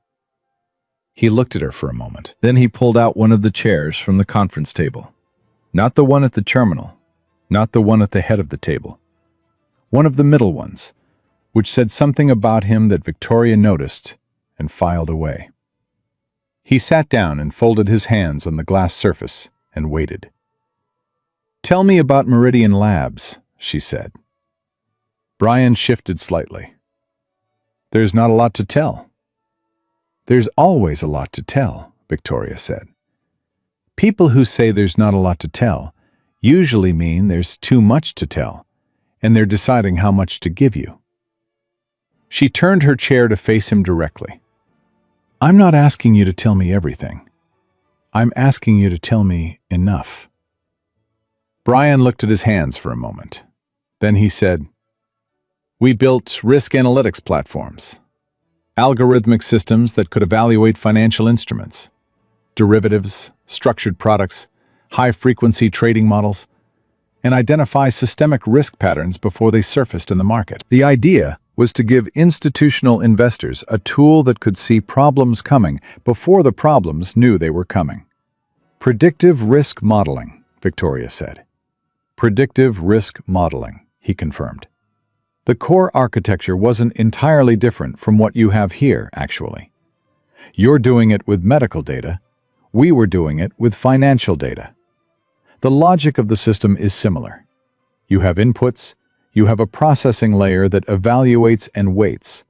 Speaker 1: He looked at her for a moment. Then he pulled out one of the chairs from the conference table. Not the one at the terminal, not the one at the head of the table. One of the middle ones, which said something about him that Victoria noticed and filed away. He sat down and folded his hands on the glass surface and waited. "Tell me about Meridian Labs," she said. Brian shifted slightly. "There's not a lot to tell." "There's always a lot to tell," Victoria said. "People who say there's not a lot to tell usually mean there's too much to tell, and they're deciding how much to give you." She turned her chair to face him directly. "I'm not asking you to tell me everything. I'm asking you to tell me enough." Brian looked at his hands for a moment. Then he said, "We built risk analytics platforms, algorithmic systems that could evaluate financial instruments, derivatives, structured products, high-frequency trading models, and identify systemic risk patterns before they surfaced in the market. The idea was to give institutional investors a tool that could see problems coming before the problems knew they were coming." "Predictive risk modeling," Victoria said. "Predictive risk modeling," he confirmed. "The core architecture wasn't entirely different from what you have here, actually. You're doing it with medical data. We were doing it with financial data. The logic of the system is similar. You have inputs. You have a processing layer that evaluates and weights.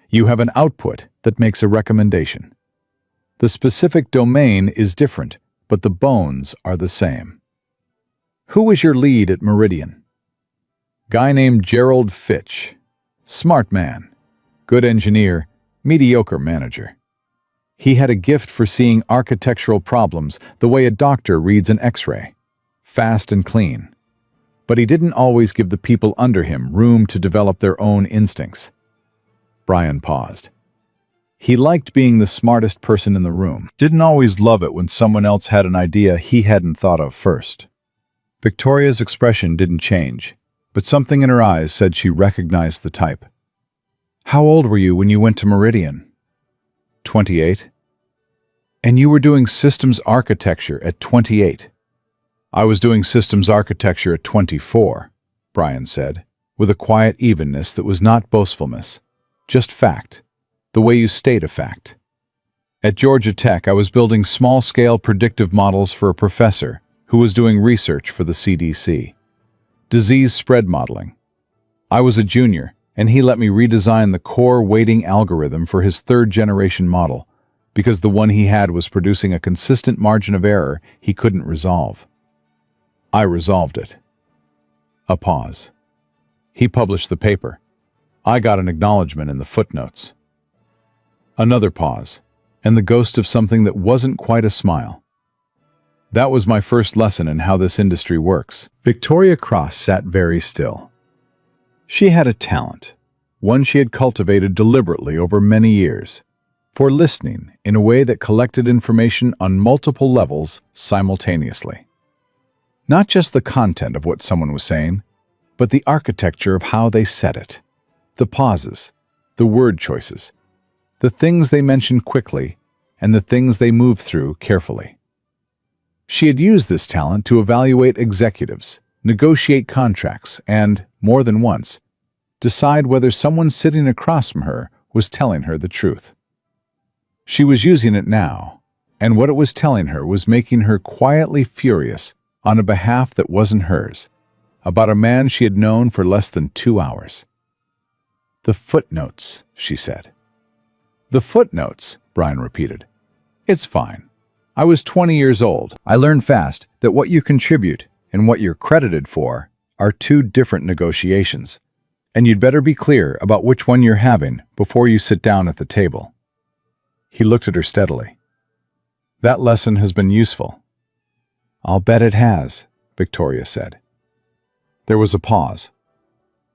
Speaker 1: You have an output that makes a recommendation. The specific domain is different, but the bones are the same." "Who was your lead at Meridian?" "Guy named Gerald Fitch. Smart man. Good engineer. Mediocre manager. He had a gift for seeing architectural problems the way a doctor reads an X-ray. Fast and clean. But he didn't always give the people under him room to develop their own instincts." Brian paused. He liked being the smartest person in the room, didn't always love it when someone else had an idea he hadn't thought of first. Victoria's expression didn't change, but something in her eyes said she recognized the type. "How old were you when you went to Meridian?" 28. "And you were doing systems architecture at 28. "I was doing systems architecture at 24, Brian said, with a quiet evenness that was not boastfulness, just fact. the way you state a fact. At Georgia Tech, I was building small-scale predictive models for a professor who was doing research for the CDC. Disease spread modeling. I was a junior, and he let me redesign the core weighting algorithm for his third-generation model, because the one he had was producing a consistent margin of error he couldn't resolve. I resolved it. A pause. He published the paper. I got an acknowledgement in the footnotes. Another pause, and the ghost of something that wasn't quite a smile. That was my first lesson in how this industry works. Victoria Cross sat very still. She had a talent, one she had cultivated deliberately over many years, for listening in a way that collected information on multiple levels simultaneously. Not just the content of what someone was saying, but the architecture of how they said it, the pauses, the word choices, the things they mentioned quickly, and the things they moved through carefully. She had used this talent to evaluate executives, negotiate contracts, and, more than once, decide whether someone sitting across from her was telling her the truth. She was using it now, and what it was telling her was making her quietly furious on a behalf that wasn't hers, about a man she had known for less than 2 hours. "The footnotes," she said. "The footnotes," Brian repeated. "It's fine. I was 20 years old. I learned fast that what you contribute and what you're credited for are two different negotiations, and you'd better be clear about which one you're having before you sit down at the table." He looked at her steadily. "That lesson has been useful." "I'll bet it has," Victoria said. There was a pause.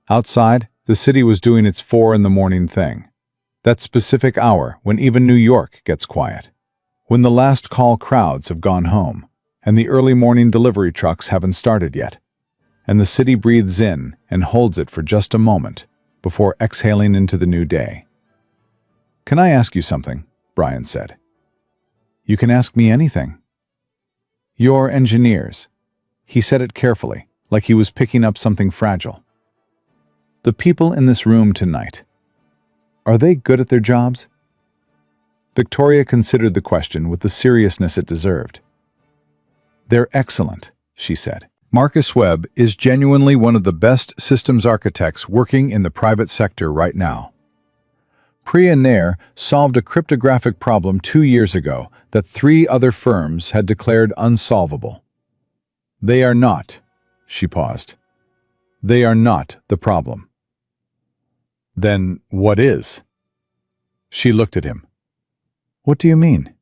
Speaker 1: Outside, the city was doing its 4 a.m. thing. That specific hour when even New York gets quiet. When the last call crowds have gone home, and the early morning delivery trucks haven't started yet, and the city breathes in and holds it for just a moment before exhaling into the new day. "Can I ask you something?" Brian said. "You can ask me anything." "You're engineers." He said it carefully, like he was picking up something fragile. "The people in this room tonight, are they good at their jobs?" Victoria considered the question with the seriousness it deserved. "They're excellent," she said. "Marcus Webb is genuinely one of the best systems architects working in the private sector right now. Billionaire solved a cryptographic problem 2 years ago that 3 other firms had declared unsolvable. They are not," she paused, "they are not the problem." "Then what is?" She looked at him. "What do you mean?"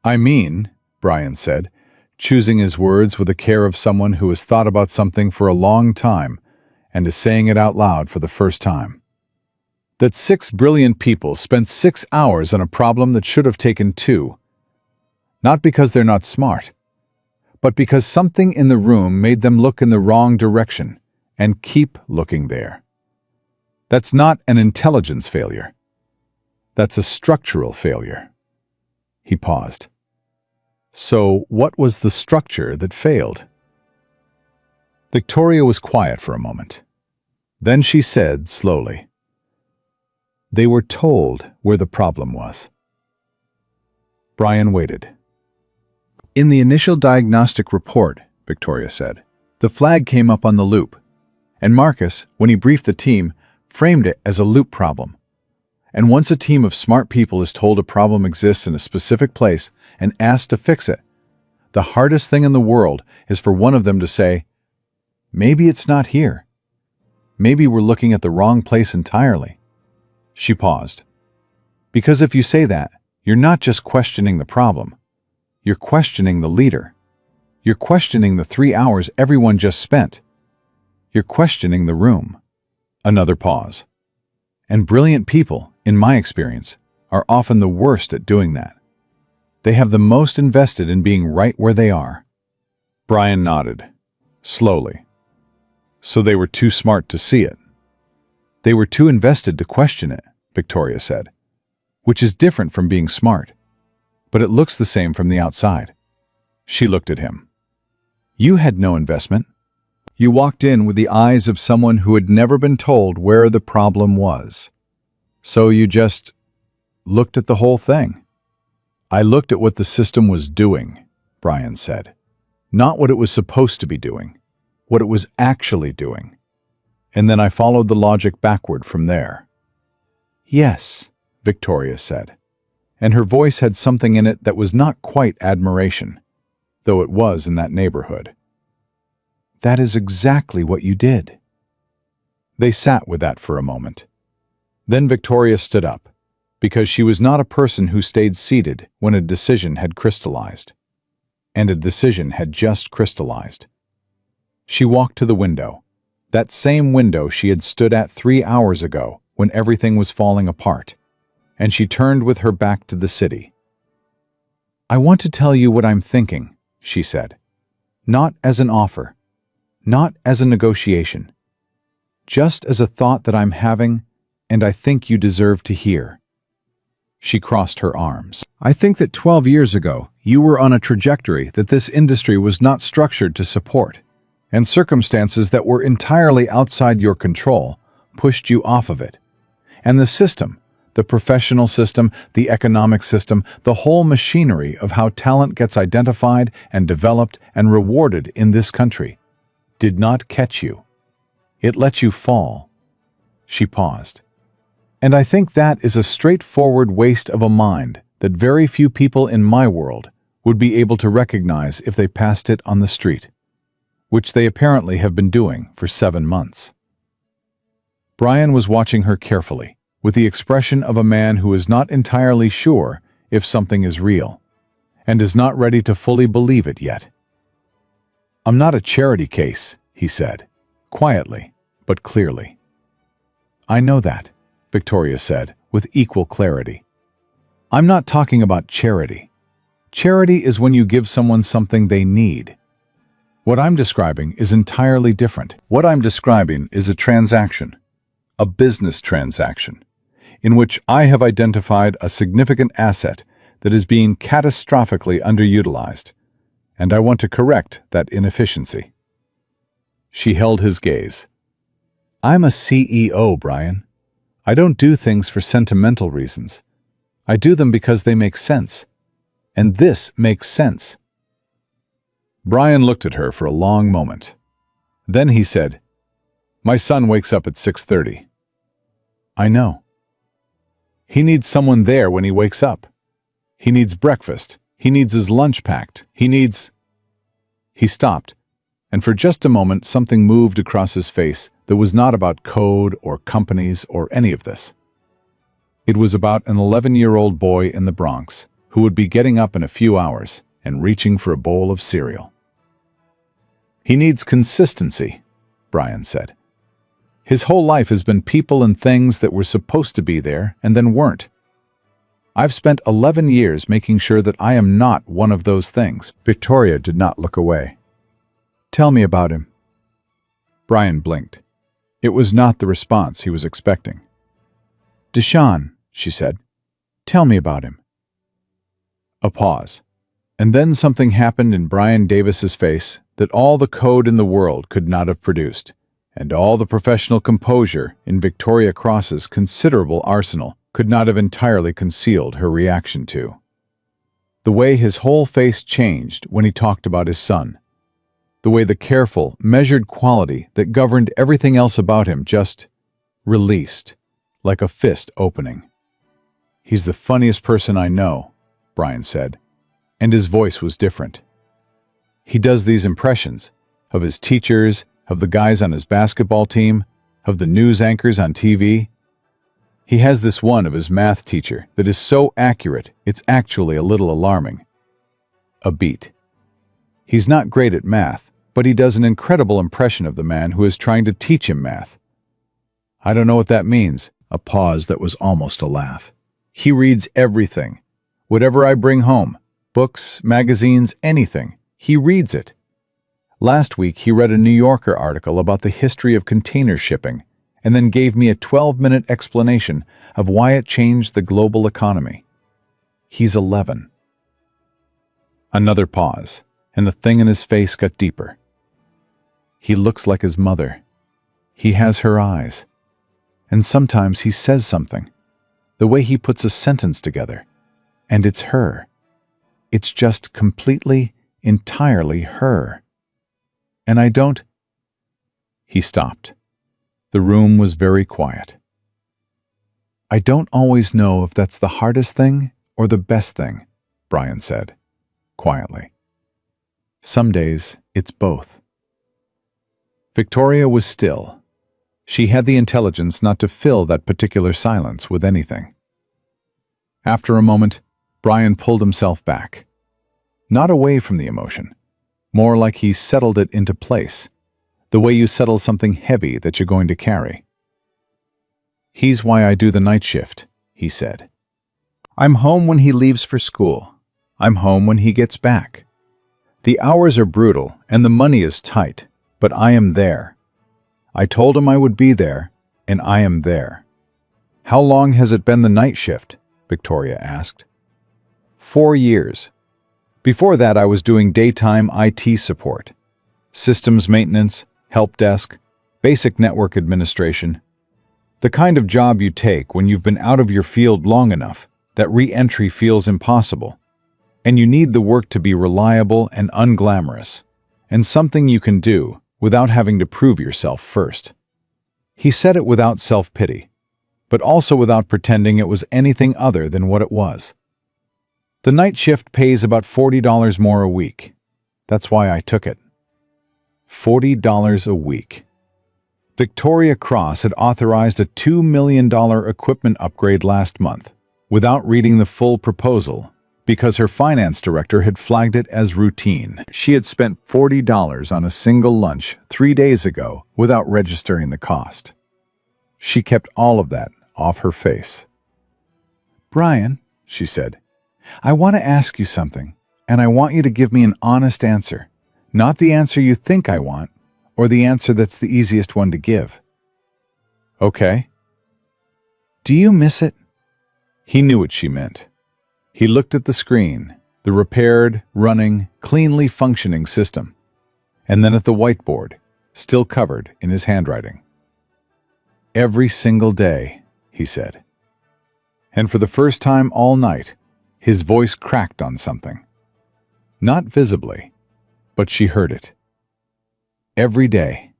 Speaker 1: "I mean," Brian said, choosing his words with the care of someone who has thought about something for a long time and is saying it out loud for the first time, "that 6 brilliant people spent 6 hours on a problem that should have taken 2. Not because they're not smart, but because something in the room made them look in the wrong direction and keep looking there. That's not an intelligence failure. That's a structural failure." He paused. "So what was the structure that failed?" Victoria was quiet for a moment. Then she said slowly, "They were told where the problem was." Brian waited. "In the initial diagnostic report," Victoria said, "the flag came up on the loop, and Marcus, when he briefed the team, framed it as a loop problem. And once a team of smart people is told a problem exists in a specific place and asked to fix it, the hardest thing in the world is for one of them to say, 'Maybe it's not here. Maybe we're looking at the wrong place entirely.'" She paused. "Because if you say that, you're not just questioning the problem. You're questioning the leader. You're questioning the 3 hours everyone just spent. You're questioning the room." Another pause. "And brilliant people, in my experience, are often the worst at doing that. They have the most invested in being right where they are." Brian nodded, slowly. "So they were too smart to see it." "They were too invested to question it," Victoria said, "which is different from being smart. But it looks the same from the outside." She looked at him. "You had no investment. You walked in with the eyes of someone who had never been told where the problem was. So you just looked at the whole thing? I looked at what the system was doing, Brian said. Not what it was supposed to be doing, what it was actually doing. And then I followed the logic backward from there. Yes, Victoria said, and her voice had something in it that was not quite admiration, though it was in that neighborhood. That is exactly what you did. They sat with that for a moment. Then Victoria stood up, because she was not a person who stayed seated when a decision had crystallized. And a decision had just crystallized. She walked to the window, that same window she had stood at 3 hours ago when everything was falling apart, and she turned with her back to the city. I want to tell you what I'm thinking, she said. Not as an offer, not as a negotiation, just as a thought that I'm having and I think you deserve to hear. She crossed her arms. I think that 12 years ago, you were on a trajectory that this industry was not structured to support, and circumstances that were entirely outside your control pushed you off of it. And the system, the professional system, the economic system, the whole machinery of how talent gets identified and developed and rewarded in this country, did not catch you. It let you fall. She paused. And I think that is a straightforward waste of a mind that very few people in my world would be able to recognize if they passed it on the street, which they apparently have been doing for 7 months. Brian was watching her carefully, with the expression of a man who is not entirely sure if something is real, and is not ready to fully believe it yet. I'm not a charity case, he said, quietly but clearly. I know that, Victoria said, with equal clarity. I'm not talking about charity. Charity is when you give someone something they need. What I'm describing is entirely different. What I'm describing is a transaction, a business transaction, in which I have identified a significant asset that is being catastrophically underutilized, and I want to correct that inefficiency. She held his gaze. I'm a CEO, Brian. I don't do things for sentimental reasons. I do them because they make sense. And this makes sense. Brian looked at her for a long moment. Then he said, My son wakes up at 6:30. I know. He needs someone there when he wakes up. He needs breakfast. He needs his lunch packed. He stopped, and for just a moment something moved across his face that was not about code or companies or any of this. It was about an 11-year-old boy in the Bronx who would be getting up in a few hours and reaching for a bowl of cereal. He needs consistency, Brian said. His whole life has been people and things that were supposed to be there and then weren't. I've spent 11 years making sure that I am not one of those things. Victoria did not look away. Tell me about him. Brian blinked. It was not the response he was expecting. Deshaun, she said. Tell me about him. A pause. And then something happened in Brian Davis's face that all the code in the world could not have produced, and all the professional composure in Victoria Cross's considerable arsenal could not have entirely concealed her reaction to. The way his whole face changed when he talked about his son. The way the careful, measured quality that governed everything else about him just released, like a fist opening. He's the funniest person I know, Brian said, and his voice was different. He does these impressions of his teachers, of the guys on his basketball team, of the news anchors on TV. He has this one of his math teacher that is so accurate it's actually a little alarming. A beat. He's not great at math, but he does an incredible impression of the man who is trying to teach him math. I don't know what that means. A pause that was almost a laugh. He reads everything. Whatever I bring home, books, magazines, anything, he reads it. Last week he read a New Yorker article about the history of container shipping and then gave me a 12-minute explanation of why it changed the global economy. He's 11. Another pause, and the thing in his face got deeper. He looks like his mother. He has her eyes. And sometimes he says something, the way he puts a sentence together. And it's her. It's just completely, entirely her. And I don't... He stopped. The room was very quiet. I don't always know if that's the hardest thing or the best thing, Brian said, quietly. Some days, it's both. Victoria was still. She had the intelligence not to fill that particular silence with anything. After a moment, Brian pulled himself back. Not away from the emotion, more like he settled it into place, the way you settle something heavy that you're going to carry. He's why I do the night shift, he said. I'm home when he leaves for school. I'm home when he gets back. The hours are brutal and the money is tight, but I am there. I told him I would be there, and I am there. How long has it been the night shift? Victoria asked. 4 years. Before that, I was doing daytime IT support, systems maintenance, help desk, basic network administration. The kind of job you take when you've been out of your field long enough that re-entry feels impossible, and you need the work to be reliable and unglamorous, and something you can do without having to prove yourself first. He said it without self-pity, but also without pretending it was anything other than what it was. The night shift pays about $40 more a week. That's why I took it. $40 a week. Victoria Cross had authorized a $2 million equipment upgrade last month, without reading the full proposal, because her finance director had flagged it as routine. She had spent $40 on a single lunch 3 days ago without registering the cost. She kept all of that off her face. Brian, she said, I want to ask you something, and I want you to give me an honest answer. Not the answer you think I want, or the answer that's the easiest one to give. Okay. Do you miss it? He knew what she meant. He looked at the screen, the repaired, running, cleanly functioning system, and then at the whiteboard, still covered in his handwriting. Every single day, he said. And for the first time all night, his voice cracked on something. Not visibly, but she heard it. Every day.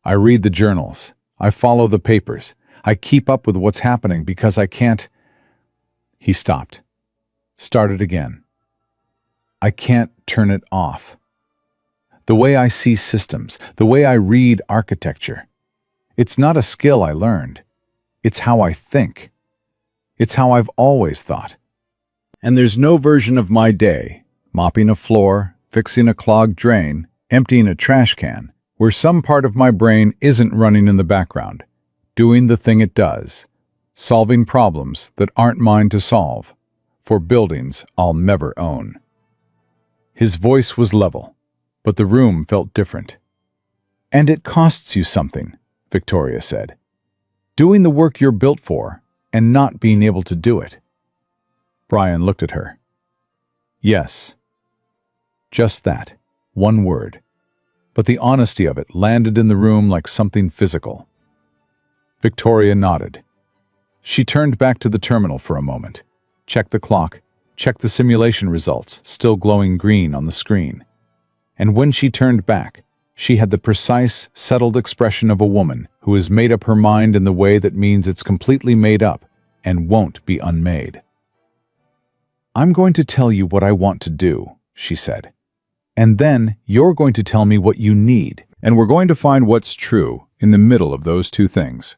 Speaker 1: I read the journals. I follow the papers. I keep up with what's happening because I can't... He stopped. Started again. I can't turn it off. The way I see systems, the way I read architecture. It's not a skill I learned. It's how I think. It's how I've always thought. And there's no version of my day, mopping a floor, fixing a clogged drain, emptying a trash can, where some part of my brain isn't running in the background, doing the thing it does, solving problems that aren't mine to solve, for buildings I'll never own. His voice was level, but the room felt different. And it costs you something, Victoria said. Doing the work you're built for, and not being able to do it. Brian looked at her. Yes. Just that, one word. But the honesty of it landed in the room like something physical. Victoria nodded. She turned back to the terminal for a moment, checked the clock, checked the simulation results, still glowing green on the screen. And when she turned back, she had the precise, settled expression of a woman who has made up her mind in the way that means it's completely made up and won't be unmade. I'm going to tell you what I want to do, she said. And then you're going to tell me what you need, and we're going to find what's true in the middle of those two things.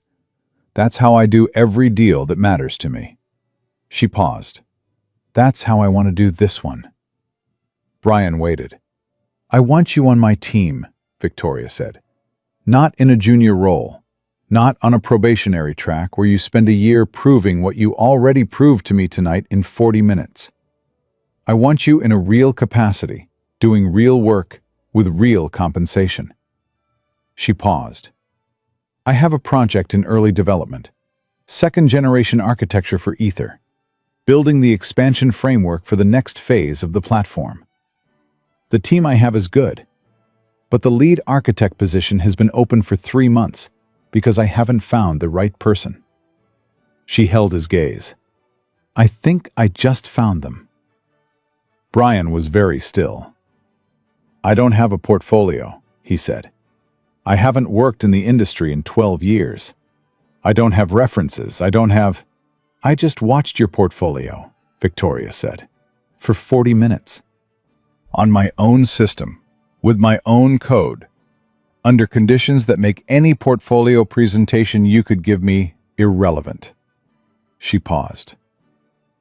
Speaker 1: That's how I do every deal that matters to me. She paused. That's how I want to do this one. Brian waited. I want you on my team, Victoria said. Not in a junior role. Not on a probationary track where you spend a year proving what you already proved to me tonight in 40 minutes. I want you in a real capacity, doing real work with real compensation. She paused. I have a project in early development. Second-generation architecture for Ether. Building the expansion framework for the next phase of the platform. The team I have is good, but the lead architect position has been open for 3 months because I haven't found the right person. She held his gaze. "I think I just found them." Brian was very still. "I don't have a portfolio," he said. "I haven't worked in the industry in 12 years. I don't have references. I just watched your portfolio," Victoria said, "for 40 minutes. On my own system, with my own code, under conditions that make any portfolio presentation you could give me irrelevant." She paused.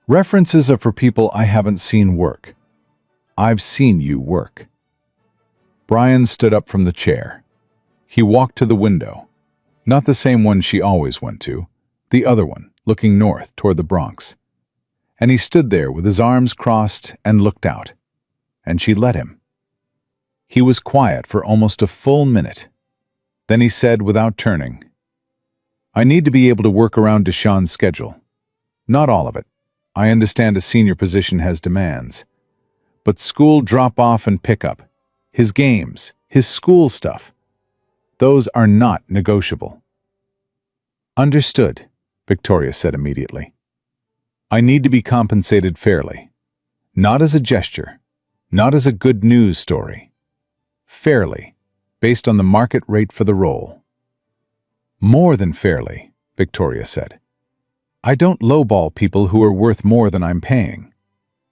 Speaker 1: "References are for people I haven't seen work. I've seen you work." Brian stood up from the chair. He walked to the window, not the same one she always went to, the other one, looking north toward the Bronx. And he stood there with his arms crossed and looked out. And she let him. He was quiet for almost a full minute. Then he said without turning, "I need to be able to work around Deshawn's schedule. Not all of it. I understand a senior position has demands. But school drop-off and pickup, his games, his school stuff, those are not negotiable." "Understood," Victoria said immediately. "I need to be compensated fairly. Not as a gesture, not as a good news story. Fairly, based on the market rate for the role." "More than fairly," Victoria said. "I don't lowball people who are worth more than I'm paying.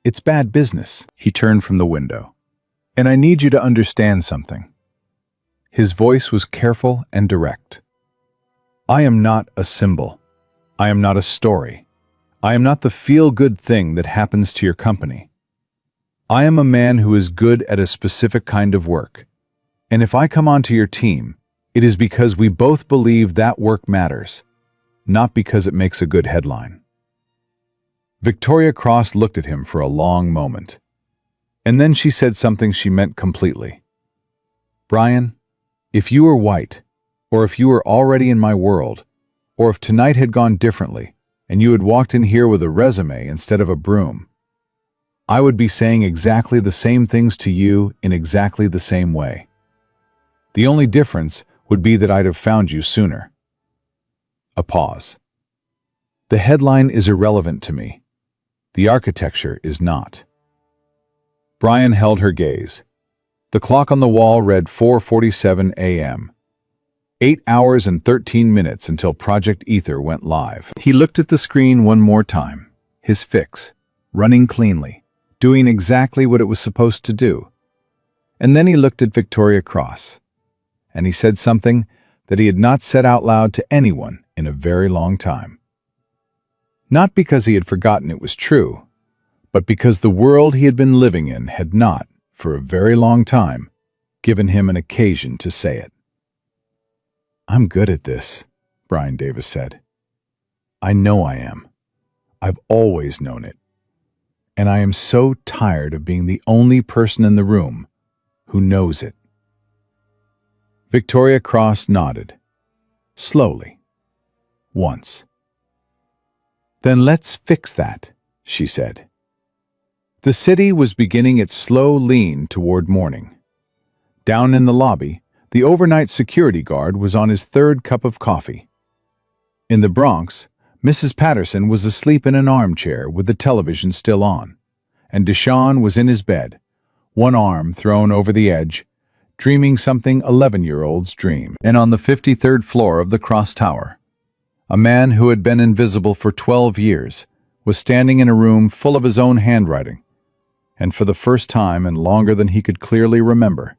Speaker 1: It's bad business." He turned from the window. "And I need you to understand something." His voice was careful and direct. "I am not a symbol. I am not a story. I am not the feel-good thing that happens to your company. I am a man who is good at a specific kind of work. And if I come onto your team, it is because we both believe that work matters, not because it makes a good headline." Victoria Cross looked at him for a long moment. And then she said something she meant completely. "Brian, if you were white, or if you were already in my world, or if tonight had gone differently, and you had walked in here with a resume instead of a broom, I would be saying exactly the same things to you in exactly the same way. The only difference would be that I'd have found you sooner." A pause. "The headline is irrelevant to me. The architecture is not." Brian held her gaze. The clock on the wall read 4:47 a.m. 8 hours and 13 minutes until Project Ether went live. He looked at the screen one more time, his fix, running cleanly, doing exactly what it was supposed to do. And then he looked at Victoria Cross, and he said something that he had not said out loud to anyone in a very long time. Not because he had forgotten it was true, but because the world he had been living in had not, for a very long time, given him an occasion to say it. "I'm good at this," Brian Davis said. "I know I am. I've always known it. And I am so tired of being the only person in the room who knows it." Victoria Cross nodded. Slowly. Once. "Then let's fix that," she said. The city was beginning its slow lean toward morning. Down in the lobby, the overnight security guard was on his third cup of coffee. In the Bronx, Mrs. Patterson was asleep in an armchair with the television still on, and Deshawn was in his bed, one arm thrown over the edge, dreaming something 11-year-olds dream. And on the 53rd floor of the Cross Tower, a man who had been invisible for 12 years was standing in a room full of his own handwriting, and for the first time and longer than he could clearly remember,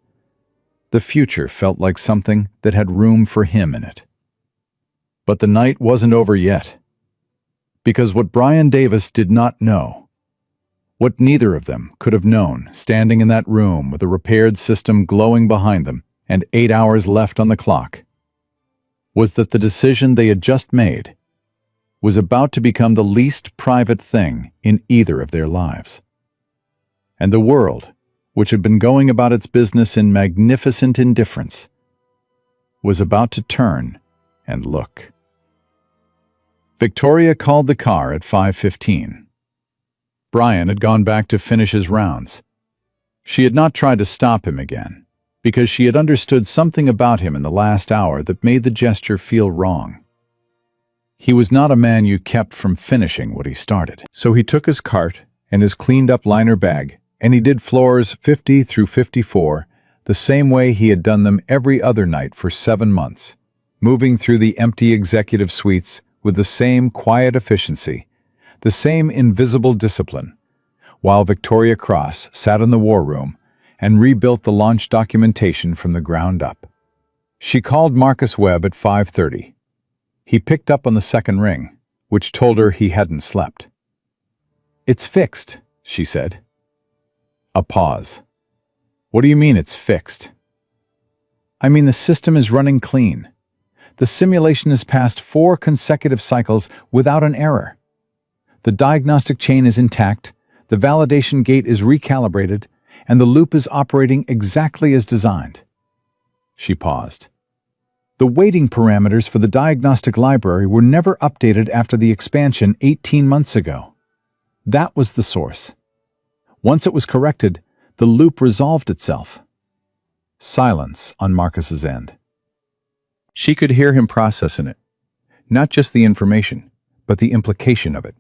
Speaker 1: the future felt like something that had room for him in it. But the night wasn't over yet, because what Brian Davis did not know, what neither of them could have known standing in that room with a repaired system glowing behind them and 8 hours left on the clock, was that the decision they had just made was about to become the least private thing in either of their lives. And the world, which had been going about its business in magnificent indifference, was about to turn and look. Victoria called the car at 5:15. Brian had gone back to finish his rounds. She had not tried to stop him again, because she had understood something about him in the last hour that made the gesture feel wrong. He was not a man you kept from finishing what he started. So he took his cart and his cleaned-up liner bag, and he did floors 50 through 54 the same way he had done them every other night for 7 months, moving through the empty executive suites with the same quiet efficiency, the same invisible discipline, while Victoria Cross sat in the war room and rebuilt the launch documentation from the ground up. She called Marcus Webb at 5:30. He picked up on the second ring, which told her he hadn't slept. "It's fixed," she said. A pause. "What do you mean it's fixed?" "I mean the system is running clean. The simulation has passed 4 consecutive cycles without an error. The diagnostic chain is intact, the validation gate is recalibrated, and the loop is operating exactly as designed." She paused. "The weighting parameters for the diagnostic library were never updated after the expansion 18 months ago. That was the source. Once it was corrected, the loop resolved itself." Silence on Marcus's end. She could hear him processing it. Not just the information, but the implication of it.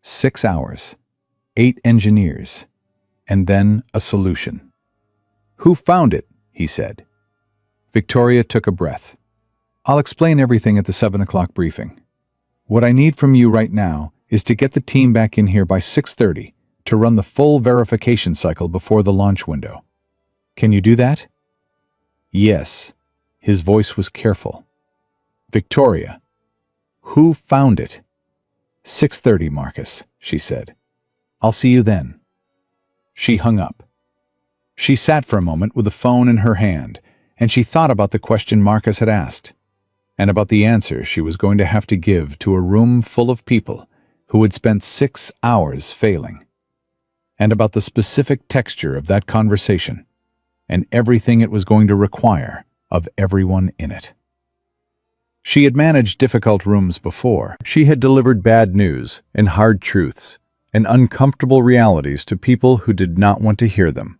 Speaker 1: 6 hours, 8 engineers, and then a solution. "Who found it?" he said. Victoria took a breath. "I'll explain everything at the 7 o'clock briefing. What I need from you right now is to get the team back in here by 6:30 to run the full verification cycle before the launch window. Can you do that?" "Yes." His voice was careful. "Victoria, who found it?" 6:30, Marcus, she said. "I'll see you then." She hung up. She sat for a moment with the phone in her hand, and she thought about the question Marcus had asked, and about the answer she was going to have to give to a room full of people who had spent 6 hours failing, and about the specific texture of that conversation, and everything it was going to require of everyone in it. She had managed difficult rooms before. She had delivered bad news and hard truths and uncomfortable realities to people who did not want to hear them.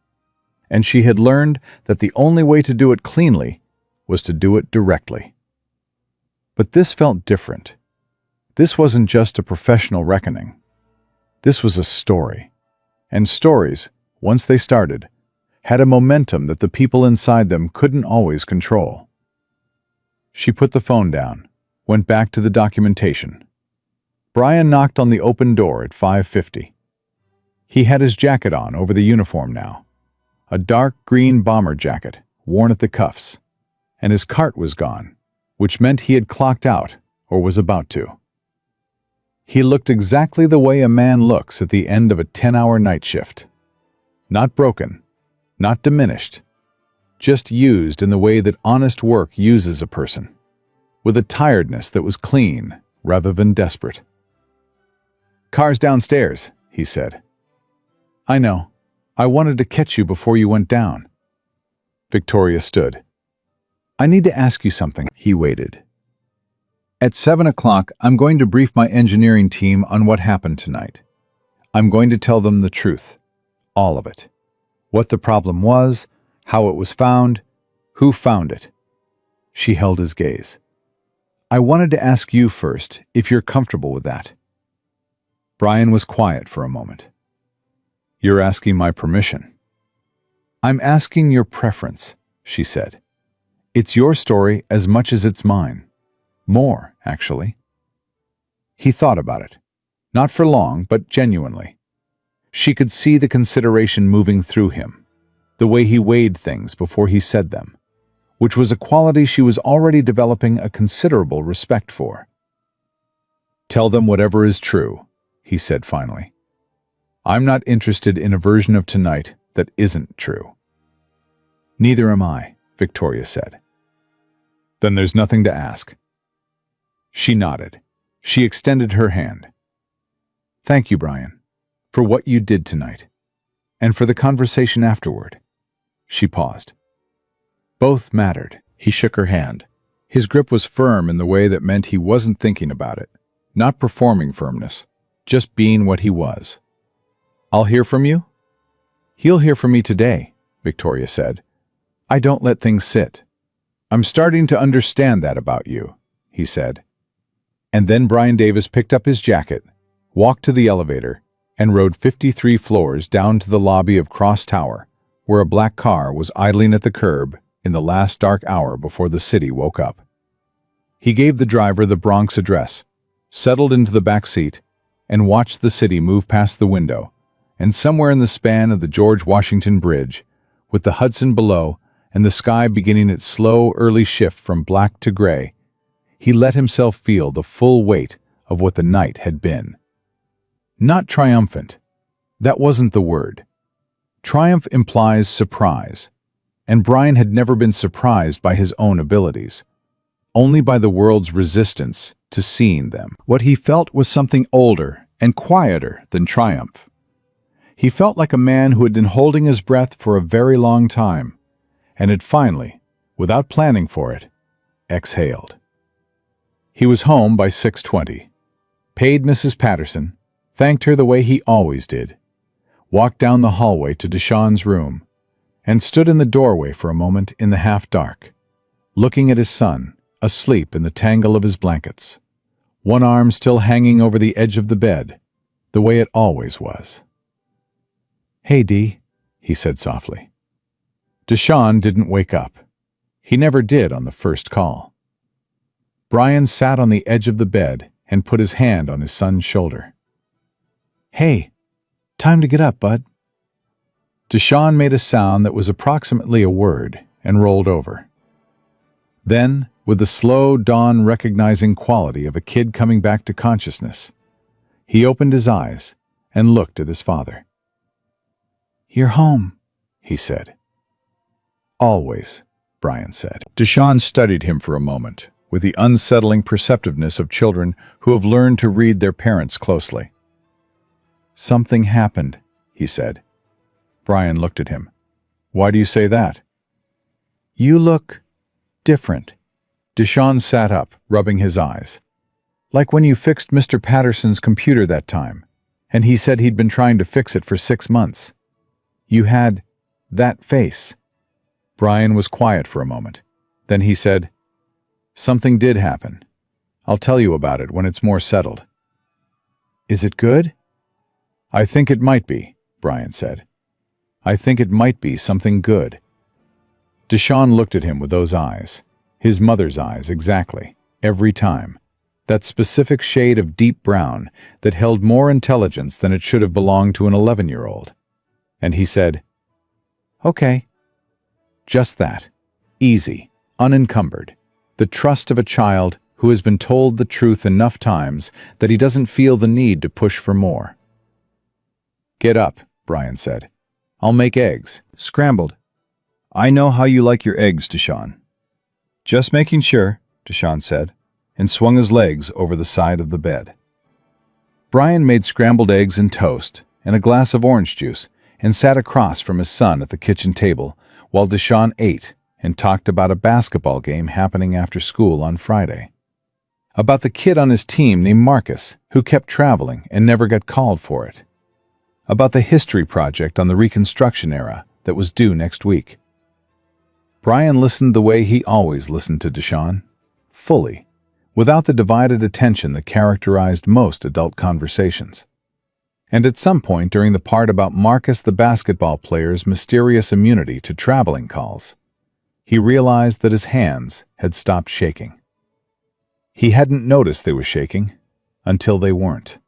Speaker 1: And she had learned that the only way to do it cleanly was to do it directly. But this felt different. This wasn't just a professional reckoning. This was a story. And stories, once they started, had a momentum that the people inside them couldn't always control. She put the phone down, went back to the documentation. Brian knocked on the open door at 5:50. He had his jacket on over the uniform now, a dark green bomber jacket worn at the cuffs, and his cart was gone, which meant he had clocked out or was about to. He looked exactly the way a man looks at the end of a 10-hour night shift. Not broken, not diminished, just used in the way that honest work uses a person, with a tiredness that was clean rather than desperate. "Car's downstairs," he said. "I know. I wanted to catch you before you went down." Victoria stood. "I need to ask you something." He waited. "At 7 o'clock, I'm going to brief my engineering team on what happened tonight. I'm going to tell them the truth, all of it. What the problem was, how it was found, who found it." She held his gaze. "I wanted to ask you first, if you're comfortable with that." Brian was quiet for a moment. "You're asking my permission." "I'm asking your preference," she said. "It's your story as much as it's mine. More, actually." He thought about it. Not for long, but genuinely. She could see the consideration moving through him, the way he weighed things before he said them, which was a quality she was already developing a considerable respect for. "Tell them whatever is true," he said finally. "I'm not interested in a version of tonight that isn't true." "Neither am I," Victoria said. "Then there's nothing to ask." She nodded. She extended her hand. "Thank you, Brian, for what you did tonight, and for the conversation afterward." She paused. Both mattered. He shook her hand. His grip was firm in the way that meant he wasn't thinking about it, not performing firmness, just being what he was. "I'll hear from you?" "He'll hear from me today," Victoria said. "I don't let things sit." "I'm starting to understand that about you," he said. And then Brian Davis picked up his jacket, walked to the elevator, and rode 53 floors down to the lobby of Cross Tower, where a black car was idling at the curb in the last dark hour before the city woke up. He gave the driver the Bronx address, settled into the back seat, and watched the city move past the window, and somewhere in the span of the George Washington Bridge, with the Hudson below and the sky beginning its slow early shift from black to gray, he let himself feel the full weight of what the night had been. Not triumphant. That wasn't the word. Triumph implies surprise, and Brian had never been surprised by his own abilities, only by the world's resistance to seeing them. What he felt was something older and quieter than triumph. He felt like a man who had been holding his breath for a very long time, and had finally, without planning for it, exhaled. He was home by 6:20, paid Mrs. Patterson, thanked her the way he always did, walked down the hallway to Deshawn's room, and stood in the doorway for a moment in the half-dark, looking at his son, asleep in the tangle of his blankets, one arm still hanging over the edge of the bed, the way it always was. "Hey, Dee," he said softly. Deshawn didn't wake up. He never did on the first call. Brian sat on the edge of the bed and put his hand on his son's shoulder. "Hey, time to get up, bud." Deshawn made a sound that was approximately a word and rolled over. Then, with the slow, dawn-recognizing quality of a kid coming back to consciousness, he opened his eyes and looked at his father. "You're home," he said. "Always," Brian said. Deshawn studied him for a moment, with the unsettling perceptiveness of children who have learned to read their parents closely. "Something happened," he said. Brian looked at him. "Why do you say that?" "You look different." Deshawn sat up, rubbing his eyes. "Like when you fixed Mr. Patterson's computer that time, and he said he'd been trying to fix it for 6 months. You had that face." Brian was quiet for a moment. Then he said, "Something did happen. I'll tell you about it when it's more settled." "Is it good?" "I think it might be," Brian said. "I think it might be something good." Deshawn looked at him with those eyes, his mother's eyes exactly, every time, that specific shade of deep brown that held more intelligence than it should have belonged to an 11-year-old. And he said, "Okay." Just that. Easy, unencumbered. The trust of a child who has been told the truth enough times that he doesn't feel the need to push for more. "Get up," Brian said. "I'll make eggs. Scrambled. I know how you like your eggs, Deshawn." "Just making sure," Deshawn said, and swung his legs over the side of the bed. Brian made scrambled eggs and toast and a glass of orange juice and sat across from his son at the kitchen table while Deshawn ate and talked about a basketball game happening after school on Friday. About the kid on his team named Marcus, who kept traveling and never got called for it. About the history project on the Reconstruction era that was due next week. Brian listened the way he always listened to Deshawn, fully, without the divided attention that characterized most adult conversations. And at some point during the part about Marcus the basketball player's mysterious immunity to traveling calls, he realized that his hands had stopped shaking. He hadn't noticed they were shaking until they weren't.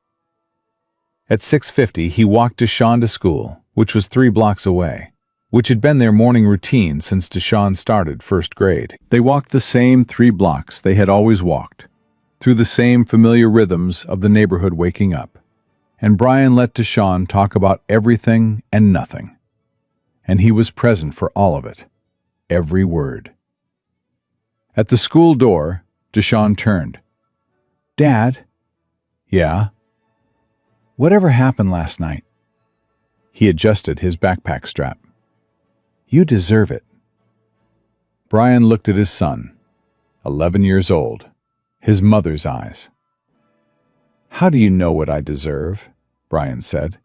Speaker 1: At 6:50, he walked Deshawn to school, which was 3 blocks away, which had been their morning routine since Deshawn started first grade. They walked the same 3 blocks they had always walked, through the same familiar rhythms of the neighborhood waking up. And Brian let Deshawn talk about everything and nothing. And he was present for all of it, every word. At the school door, Deshawn turned. "Dad?" "Yeah?" "Whatever happened last night?" He adjusted his backpack strap. "You deserve it." Brian looked at his son, 11 years old, his mother's eyes. "How do you know what I deserve?" Brian said.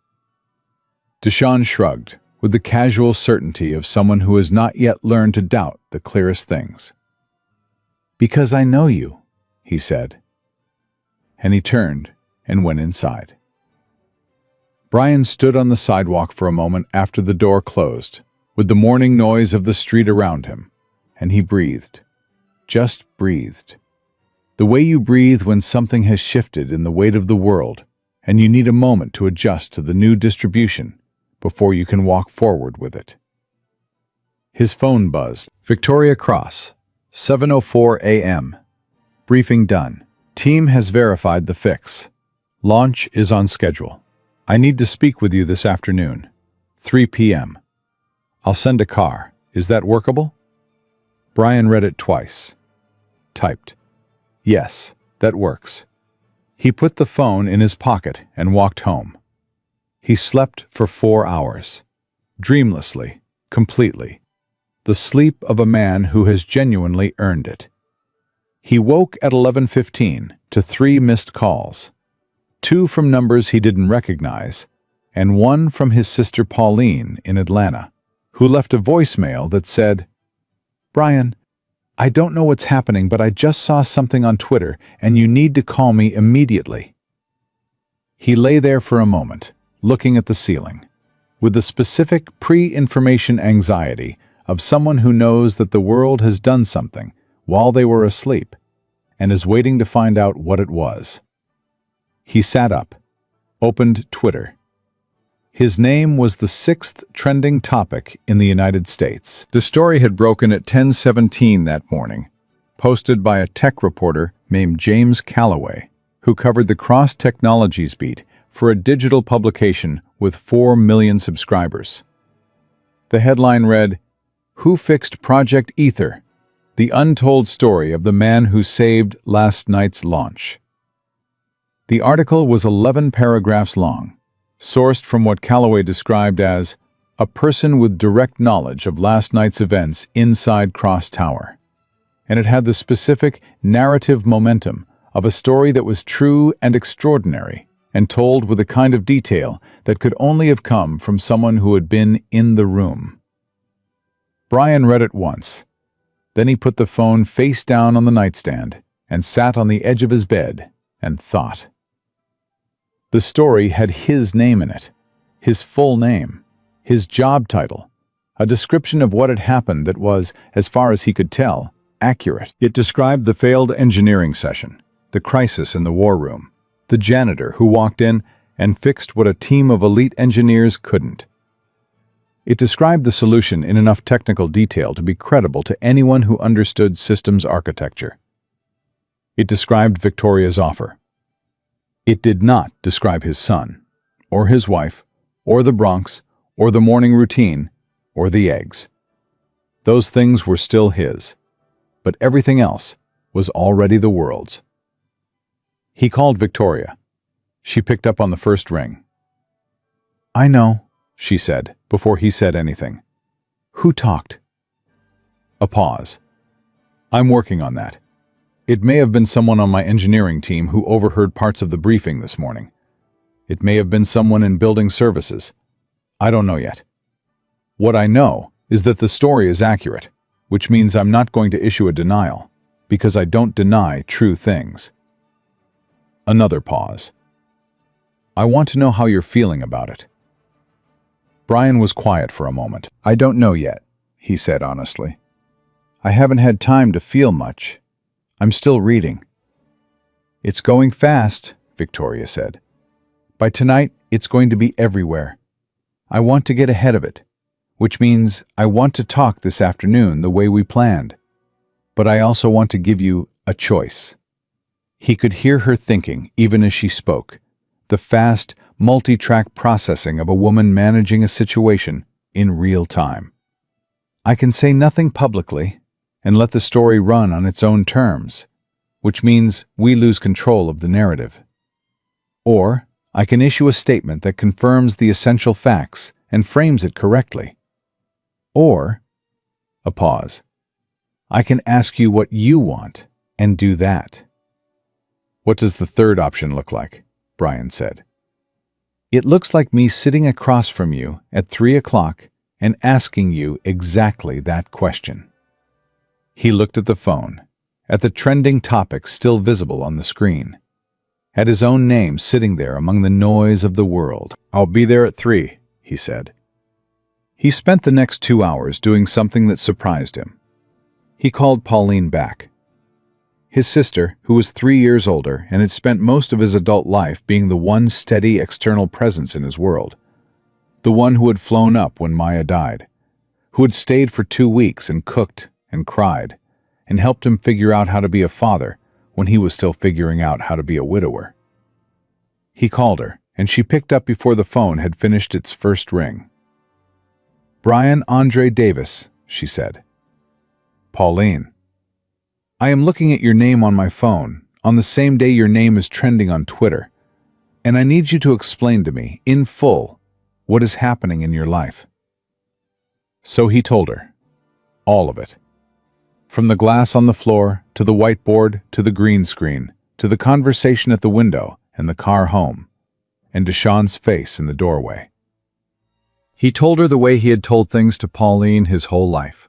Speaker 1: Deshawn shrugged, with the casual certainty of someone who has not yet learned to doubt the clearest things. "Because I know you," he said. and he turned and went inside. Brian stood on the sidewalk for a moment after the door closed, with the morning noise of the street around him, and he breathed. Just breathed. The way you breathe when something has shifted in the weight of the world, and you need a moment to adjust to the new distribution before you can walk forward with it. His phone buzzed. Victoria Cross, 7:04 a.m. Briefing done. Team has verified the fix. Launch is on schedule. I need to speak with you this afternoon, 3 p.m. I'll send a car. Is that workable? Brian read it twice. Typed. Yes, that works. He put the phone in his pocket and walked home. He slept for 4 hours. Dreamlessly, completely. The sleep of a man who has genuinely earned it. He woke at 11:15 to 3 missed calls. 2 from numbers he didn't recognize, and 1 from his sister Pauline in Atlanta, who left a voicemail that said, "Brian, I don't know what's happening, but I just saw something on Twitter, and you need to call me immediately." He lay there for a moment, looking at the ceiling, with the specific pre-information anxiety of someone who knows that the world has done something while they were asleep, and is waiting to find out what it was. He sat up, opened Twitter. His name was the 6th trending topic in the United States. The story had broken at 10:17 that morning, posted by a tech reporter named James Calloway, who covered the Cross Technologies beat for a digital publication with 4 million subscribers. The headline read, "Who Fixed Project Ether? The Untold Story of the Man Who Saved Last Night's Launch." The article was 11 paragraphs long, sourced from what Calloway described as a person with direct knowledge of last night's events inside Cross Tower. And it had the specific narrative momentum of a story that was true and extraordinary, and told with a kind of detail that could only have come from someone who had been in the room. Brian read it once. Then he put the phone face down on the nightstand and sat on the edge of his bed and thought. The story had his name in it, his full name, his job title, a description of what had happened that was, as far as he could tell, accurate. It described the failed engineering session, the crisis in the war room, the janitor who walked in and fixed what a team of elite engineers couldn't. It described the solution in enough technical detail to be credible to anyone who understood systems architecture. It described Victoria's offer. It did not describe his son, or his wife, or the Bronx, or the morning routine, or the eggs. Those things were still his, but everything else was already the world's. He called Victoria. She picked up on the first ring. "I know," she said, before he said anything. "Who talked?" A pause. "I'm working on that. It may have been someone on my engineering team who overheard parts of the briefing this morning. It may have been someone in building services. I don't know yet. What I know is that the story is accurate, which means I'm not going to issue a denial, because I don't deny true things." Another pause. "I want to know how you're feeling about it." Brian was quiet for a moment. "I don't know yet," he said honestly. "I haven't had time to feel much. I'm still reading." "It's going fast," Victoria said. "By tonight, it's going to be everywhere. I want to get ahead of it, which means I want to talk this afternoon the way we planned. But I also want to give you a choice." He could hear her thinking even as she spoke, the fast, multi-track processing of a woman managing a situation in real time. "I can say nothing publicly and let the story run on its own terms, which means we lose control of the narrative. Or I can issue a statement that confirms the essential facts and frames it correctly. Or," a pause, "I can ask you what you want and do that." "What does the third option look like?" Brian said. "It looks like me sitting across from you at 3 o'clock and asking you exactly that question." He looked at the phone, at the trending topic still visible on the screen. at his own name sitting there among the noise of the world. "I'll be there at 3, he said. He spent the next 2 hours doing something that surprised him. He called Pauline back. His sister, who was 3 years older and had spent most of his adult life being the one steady external presence in his world. The one who had flown up when Maya died, who had stayed for 2 weeks and cooked and cried, and helped him figure out how to be a father when he was still figuring out how to be a widower. He called her, and she picked up before the phone had finished its first ring. "Brian Andre Davis," she said. "Pauline. I am looking at your name on my phone, on the same day your name is trending on Twitter, and I need you to explain to me, in full, what is happening in your life." So he told her. All of it. From the glass on the floor, to the whiteboard, to the green screen, to the conversation at the window and the car home, and Deshawn's face in the doorway. He told her the way he had told things to Pauline his whole life,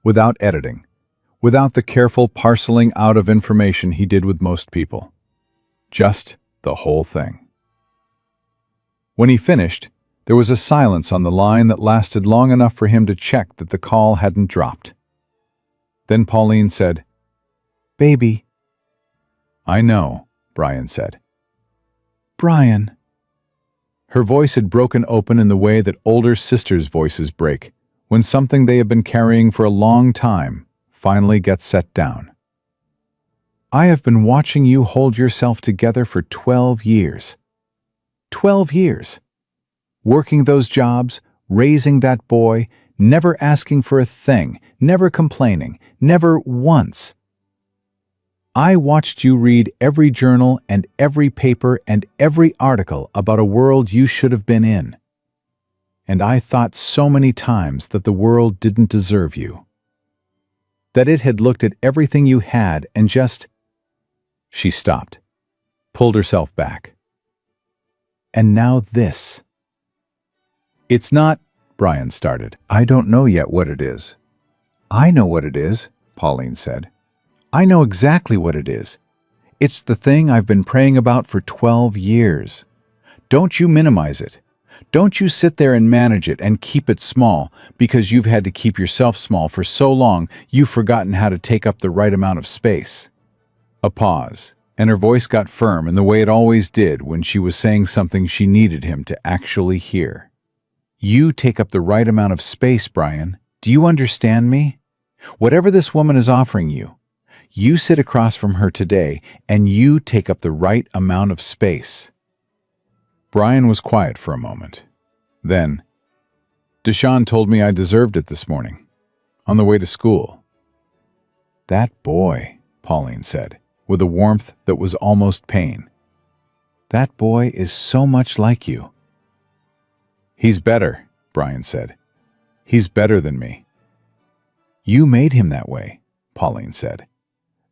Speaker 1: without editing, without the careful parceling out of information he did with most people. Just the whole thing. When he finished, there was a silence on the line that lasted long enough for him to check that the call hadn't dropped. Then Pauline said, "Baby." "I know," Brian said. "Brian." Her voice had broken open in the way that older sisters' voices break when something they have been carrying for a long time finally gets set down. "I have been watching you hold yourself together for 12 years. 12 years. Working those jobs, raising that boy, never asking for a thing, never complaining, never once. I watched you read every journal and every paper and every article about a world you should have been in. And I thought so many times that the world didn't deserve you. That it had looked at everything you had and just..." She stopped, pulled herself back. "And now this." "It's not..." Brian started. "I don't know yet what it is." "I know what it is," Pauline said. "I know exactly what it is. It's the thing I've been praying about for 12 years. Don't you minimize it. Don't you sit there and manage it and keep it small because you've had to keep yourself small for so long you've forgotten how to take up the right amount of space." A pause, and her voice got firm in the way it always did when she was saying something she needed him to actually hear. "You take up the right amount of space, Brian. Do you understand me? Whatever this woman is offering you, you sit across from her today and you take up the right amount of space." Brian was quiet for a moment. Then, "Deshawn told me I deserved it this morning, on the way to school." "That boy," Pauline said, with a warmth that was almost pain. "That boy is so much like you." "He's better," Brian said. "He's better than me." "You made him that way," Pauline said.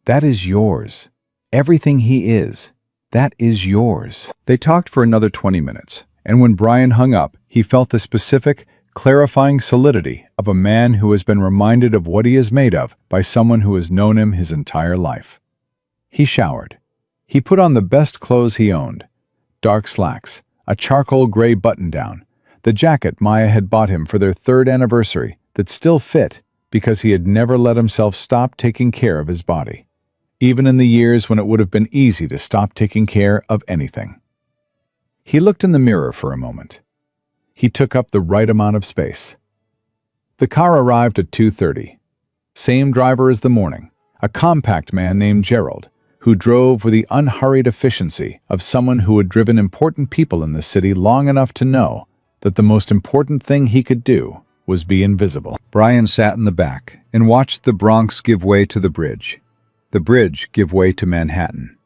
Speaker 1: "That is yours. Everything he is, that is yours." They talked for another 20 minutes, and when Brian hung up, he felt the specific, clarifying solidity of a man who has been reminded of what he is made of by someone who has known him his entire life. He showered. He put on the best clothes he owned: dark slacks, a charcoal gray button-down, the jacket Maya had bought him for their 3rd anniversary that still fit because he had never let himself stop taking care of his body, even in the years when it would have been easy to stop taking care of anything. He looked in the mirror for a moment. He took up the right amount of space. The car arrived at 2:30. Same driver as the morning, a compact man named Gerald, who drove with the unhurried efficiency of someone who had driven important people in the city long enough to know that the most important thing he could do was be invisible. Brian sat in the back and watched the Bronx give way to the bridge give way to Manhattan.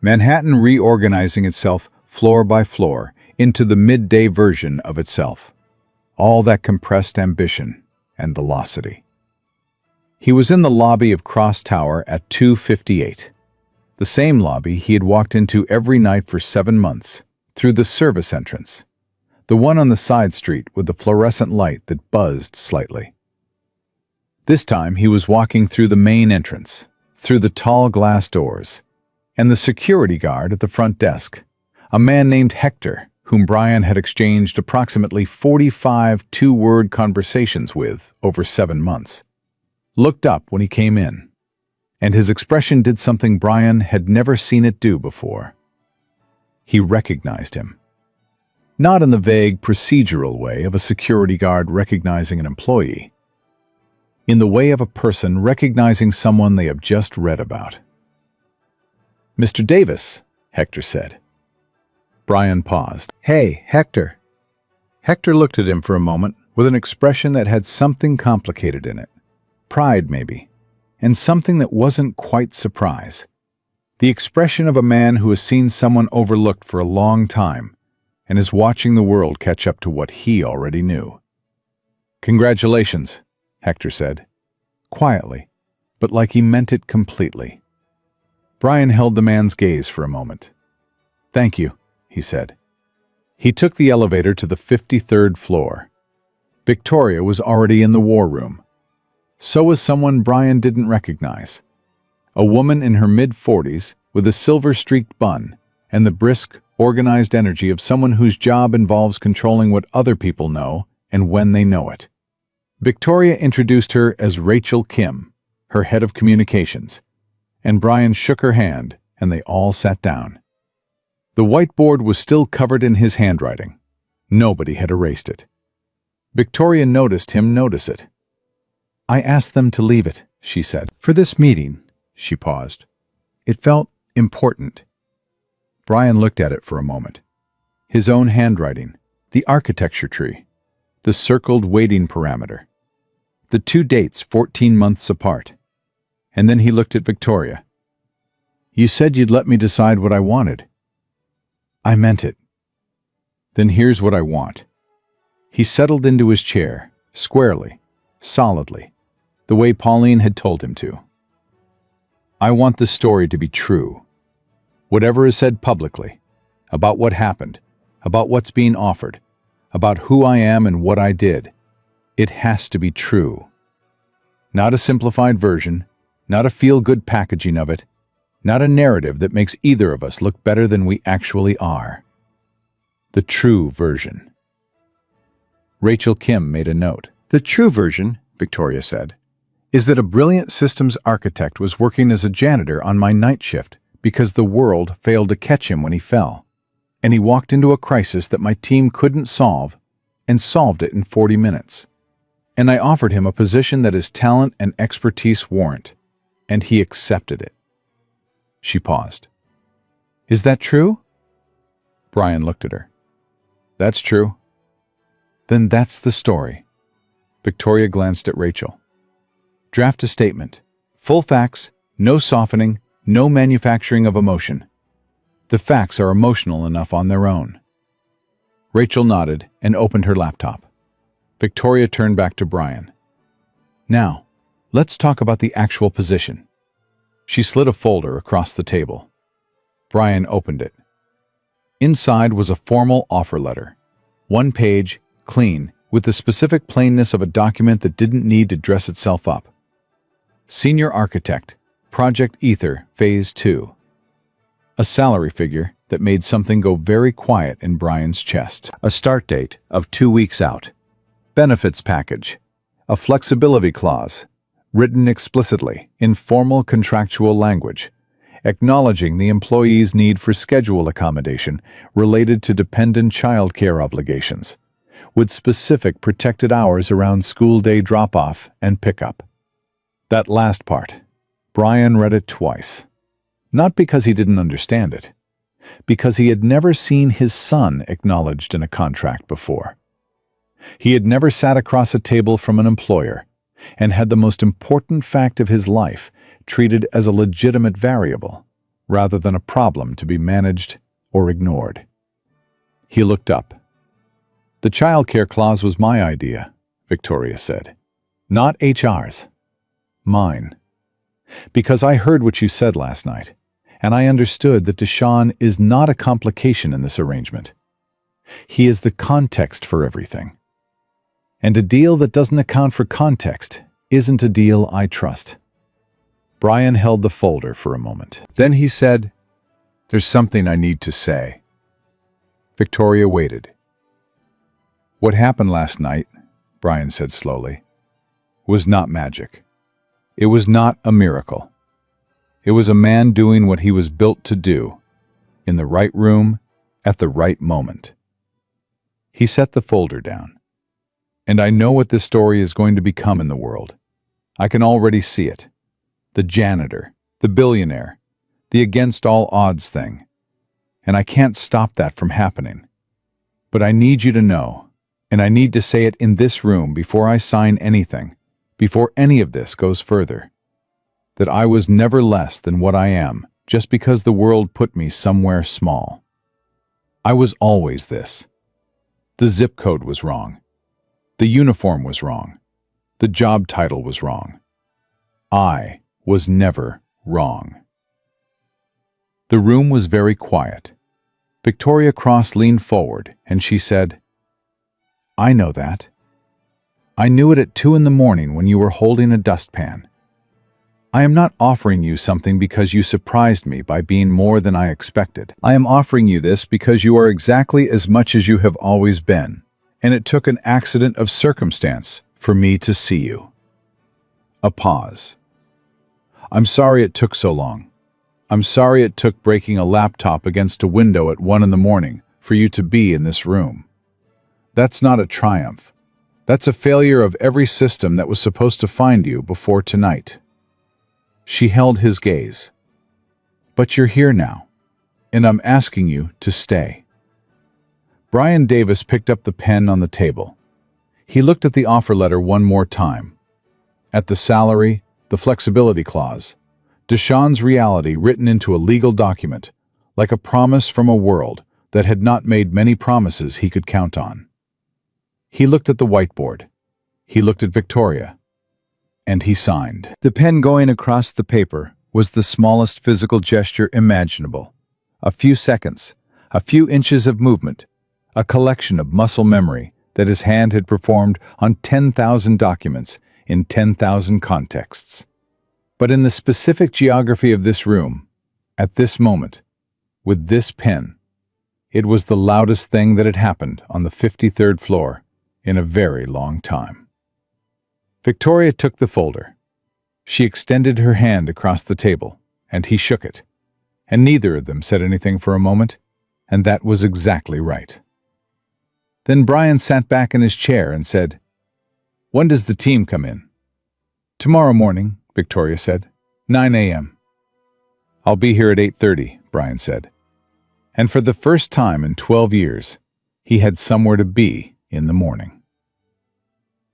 Speaker 1: Manhattan reorganizing itself floor by floor into the midday version of itself. All that compressed ambition and velocity. He was in the lobby of Cross Tower at 2:58. The same lobby he had walked into every night for 7 months, through the service entrance. The one on the side street with the fluorescent light that buzzed slightly. This time he was walking through the main entrance, through the tall glass doors, and the security guard at the front desk, a man named Hector, whom Brian had exchanged approximately 45 two-word conversations with over 7 months, looked up when he came in, and his expression did something Brian had never seen it do before. He recognized him. Not in the vague, procedural way of a security guard recognizing an employee, in the way of a person recognizing someone they have just read about. "Mr. Davis," Hector said. Brian paused. "Hey, Hector." Hector looked at him for a moment with an expression that had something complicated in it. Pride, maybe, and something that wasn't quite surprise. The expression of a man who has seen someone overlooked for a long time and is watching the world catch up to what he already knew. "Congratulations," Hector said, quietly, but like he meant it completely. Brian held the man's gaze for a moment. "Thank you," he said. He took the elevator to the 53rd floor. Victoria was already in the war room. So was someone Brian didn't recognize. A woman in her mid-40s with a silver-streaked bun and the brisk, organized energy of someone whose job involves controlling what other people know and when they know it. Victoria introduced her as Rachel Kim, her head of communications, and Brian shook her hand and they all sat down. The whiteboard was still covered in his handwriting. Nobody had erased it. Victoria noticed him notice it. "I asked them to leave it," she said. "For this meeting," she paused. "It felt important." Brian looked at it for a moment. His own handwriting, the architecture tree, the circled waiting parameter, the 2 dates 14 months apart. And then he looked at Victoria. "You said you'd let me decide what I wanted." "I meant it." "Then here's what I want." He settled into his chair, squarely, solidly, the way Pauline had told him to. "I want the story to be true. Whatever is said publicly, about what happened, about what's being offered, about who I am and what I did, it has to be true. Not a simplified version, not a feel-good packaging of it, not a narrative that makes either of us look better than we actually are. The true version." Rachel Kim made a note. "The true version," Victoria said, "is that a brilliant systems architect was working as a janitor on my night shift because the world failed to catch him when he fell, and he walked into a crisis that my team couldn't solve and solved it in 40 minutes. And I offered him a position that his talent and expertise warrant, and he accepted it." She paused. "Is that true?" Brian looked at her. "That's true." "Then that's the story." Victoria glanced at Rachel. "Draft a statement. Full facts, no softening, no manufacturing of emotion. The facts are emotional enough on their own." Rachel nodded and opened her laptop. Victoria turned back to Brian. "Now, let's talk about the actual position." She slid a folder across the table. Brian opened it. Inside was a formal offer letter. 1 page, clean, with the specific plainness of a document that didn't need to dress itself up. Senior Architect, Project Ether, Phase 2. A salary figure that made something go very quiet in Brian's chest. A start date of 2 weeks out. Benefits package. A flexibility clause, written explicitly in formal contractual language, acknowledging the employee's need for schedule accommodation related to dependent child care obligations, with specific protected hours around school day drop-off and pickup. That last part, Brian read it twice. Not because he didn't understand it, because he had never seen his son acknowledged in a contract before. He had never sat across a table from an employer and had the most important fact of his life treated as a legitimate variable, rather than a problem to be managed or ignored. He looked up. "The child care clause was my idea," Victoria said. "Not HR's. Mine. Because I heard what you said last night, and I understood that Deshaun is not a complication in this arrangement. He is the context for everything. And a deal that doesn't account for context isn't a deal I trust." Brian held the folder for a moment. Then he said, There's something I need to say. Victoria waited. What happened last night, Brian said slowly, was not magic. It was not a miracle. It was a man doing what he was built to do, in the right room, at the right moment. He set the folder down. And I know what this story is going to become in the world. I can already see it. The janitor, the billionaire, the against all odds thing. And I can't stop that from happening. But I need you to know, and I need to say it in this room before I sign anything, before any of this goes further, that I was never less than what I am just because the world put me somewhere small. I was always this. The zip code was wrong. The uniform was wrong. The job title was wrong. I was never wrong. The room was very quiet. Victoria Cross leaned forward and she said, I know that. I knew it at 2 a.m. when you were holding a dustpan. I am not offering you something because you surprised me by being more than I expected. I am offering you this because you are exactly as much as you have always been, and it took an accident of circumstance for me to see you. A pause. I'm sorry it took so long. I'm sorry it took breaking a laptop against a window at 1 a.m. for you to be in this room. That's not a triumph. That's a failure of every system that was supposed to find you before tonight. She held his gaze. But you're here now, and I'm asking you to stay. Brian Davis picked up the pen on the table. He looked at the offer letter one more time. At the salary, the flexibility clause, Deshawn's reality written into a legal document, like a promise from a world that had not made many promises he could count on. He looked at the whiteboard. He looked at Victoria. And he signed. The pen going across the paper was the smallest physical gesture imaginable. A few seconds, a few inches of movement, a collection of muscle memory that his hand had performed on 10,000 documents in 10,000 contexts. But in the specific geography of this room, at this moment, with this pen, it was the loudest thing that had happened on the 53rd floor in a very long time. Victoria took the folder. She extended her hand across the table, and he shook it. And neither of them said anything for a moment, and that was exactly right. Then Brian sat back in his chair and said, When does the team come in? Tomorrow morning, Victoria said. 9 a.m. I'll be here at 8:30, Brian said. And for the first time in 12 years, he had somewhere to be in the morning.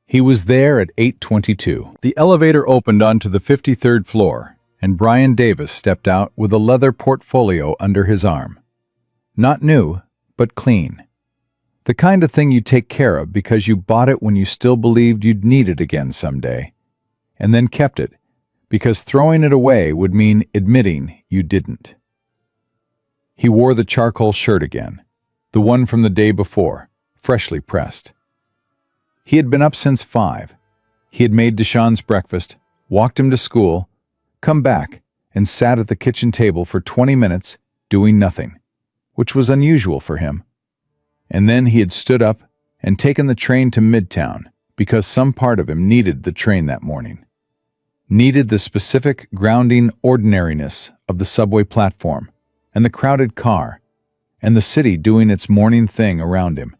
Speaker 1: He was there at 8:22. The elevator opened onto the 53rd floor, and Brian Davis stepped out with a leather portfolio under his arm. Not new, but clean. The kind of thing you take care of because you bought it when you still believed you'd need it again someday, and then kept it because throwing it away would mean admitting you didn't. He wore the charcoal shirt again, the one from the day before, freshly pressed. He had been up since 5. He had made Deshawn's breakfast, walked him to school, come back, and sat at the kitchen table for 20 minutes doing nothing, which was unusual for him. And then he had stood up and taken the train to Midtown because some part of him needed the train that morning. Needed the specific grounding ordinariness of the subway platform and the crowded car and the city doing its morning thing around him.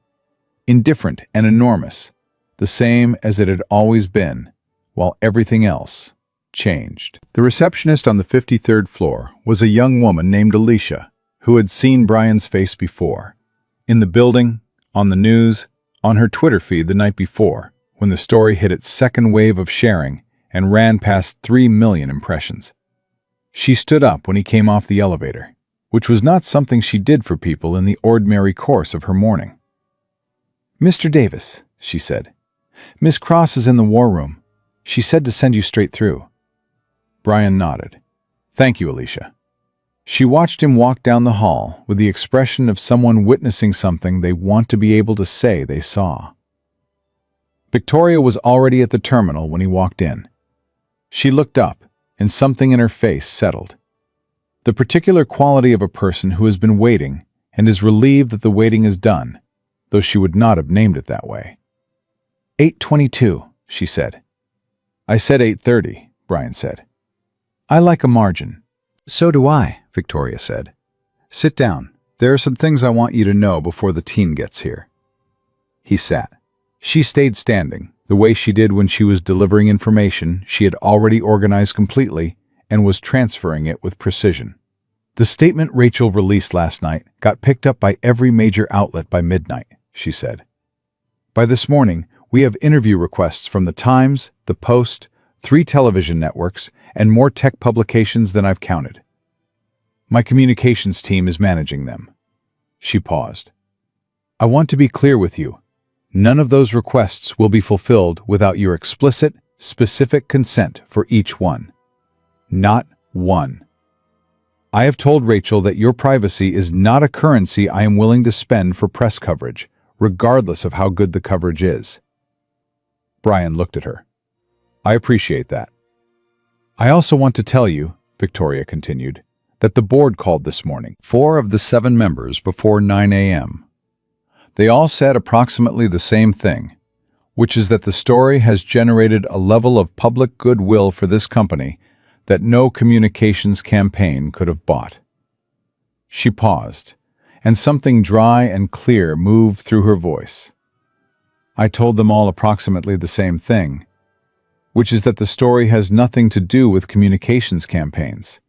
Speaker 1: Indifferent and enormous, the same as it had always been, while everything else changed. The receptionist on the 53rd floor was a young woman named Alicia, who had seen Brian's face before. In the building, on the news, on her Twitter feed the night before, when the story hit its second wave of sharing and ran past 3 million impressions. She stood up when he came off the elevator, which was not something she did for people in the ordinary course of her morning. "Mr. Davis," she said, "Miss Cross is in the war room. She said to send you straight through." Brian nodded. "Thank you, Alicia." She watched him walk down the hall with the expression of someone witnessing something they want to be able to say they saw. Victoria was already at the terminal when he walked in. She looked up, and something in her face settled. The particular quality of a person who has been waiting and is relieved that the waiting is done, though she would not have named it that way. 8:22, she said. I said 8:30, Brian said. I like a margin. So do I, Victoria said. Sit down. There are some things I want you to know before the team gets here. He sat. She stayed standing, the way she did when she was delivering information she had already organized completely and was transferring it with precision. The statement Rachel released last night got picked up by every major outlet by midnight, she said. By this morning, we have interview requests from the Times, the Post, 3 television networks, and more tech publications than I've counted. My communications team is managing them. She paused. I want to be clear with you. None of those requests will be fulfilled without your explicit, specific consent for each one. Not one. I have told Rachel that your privacy is not a currency I am willing to spend for press coverage, regardless of how good the coverage is. Brian looked at her. I appreciate that. I also want to tell you, Victoria continued, that the board called this morning, 4 of the 7 members before 9 a.m. They all said approximately the same thing, which is that the story has generated a level of public goodwill for this company that no communications campaign could have bought. She paused, and something dry and clear moved through her voice. I told them all approximately the same thing, which is that the story has nothing to do with communications campaigns,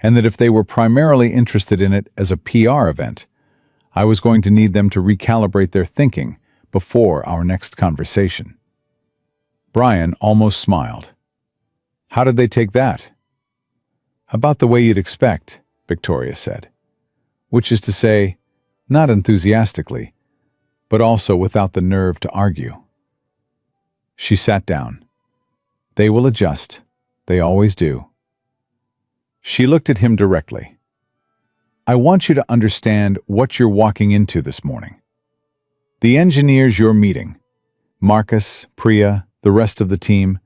Speaker 1: and that if they were primarily interested in it as a PR event, I was going to need them to recalibrate their thinking before our next conversation. Brian almost smiled. How did they take that? About the way you'd expect, Victoria said, which is to say, not enthusiastically, but also without the nerve to argue. She sat down. They will adjust. They always do. She looked at him directly. I want you to understand what you're walking into this morning. The engineers you're meeting, Marcus, Priya, the rest of the team,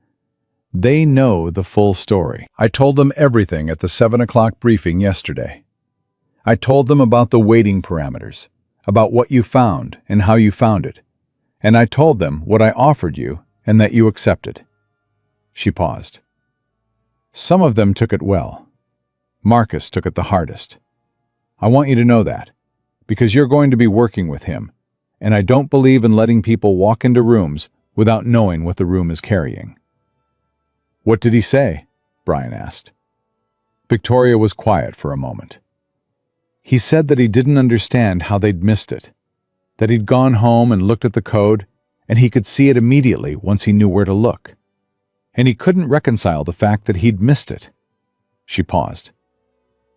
Speaker 1: they know the full story. I told them everything at the 7 o'clock briefing yesterday. I told them about the waiting parameters, about what you found and how you found it, and I told them what I offered you and that you accepted. She paused. Some of them took it well. Marcus took it the hardest. I want you to know that, because you're going to be working with him, and I don't believe in letting people walk into rooms without knowing what the room is carrying. What did he say? Brian asked. Victoria was quiet for a moment. He said that he didn't understand how they'd missed it, that he'd gone home and looked at the code, and he could see it immediately once he knew where to look. And he couldn't reconcile the fact that he'd missed it. She paused.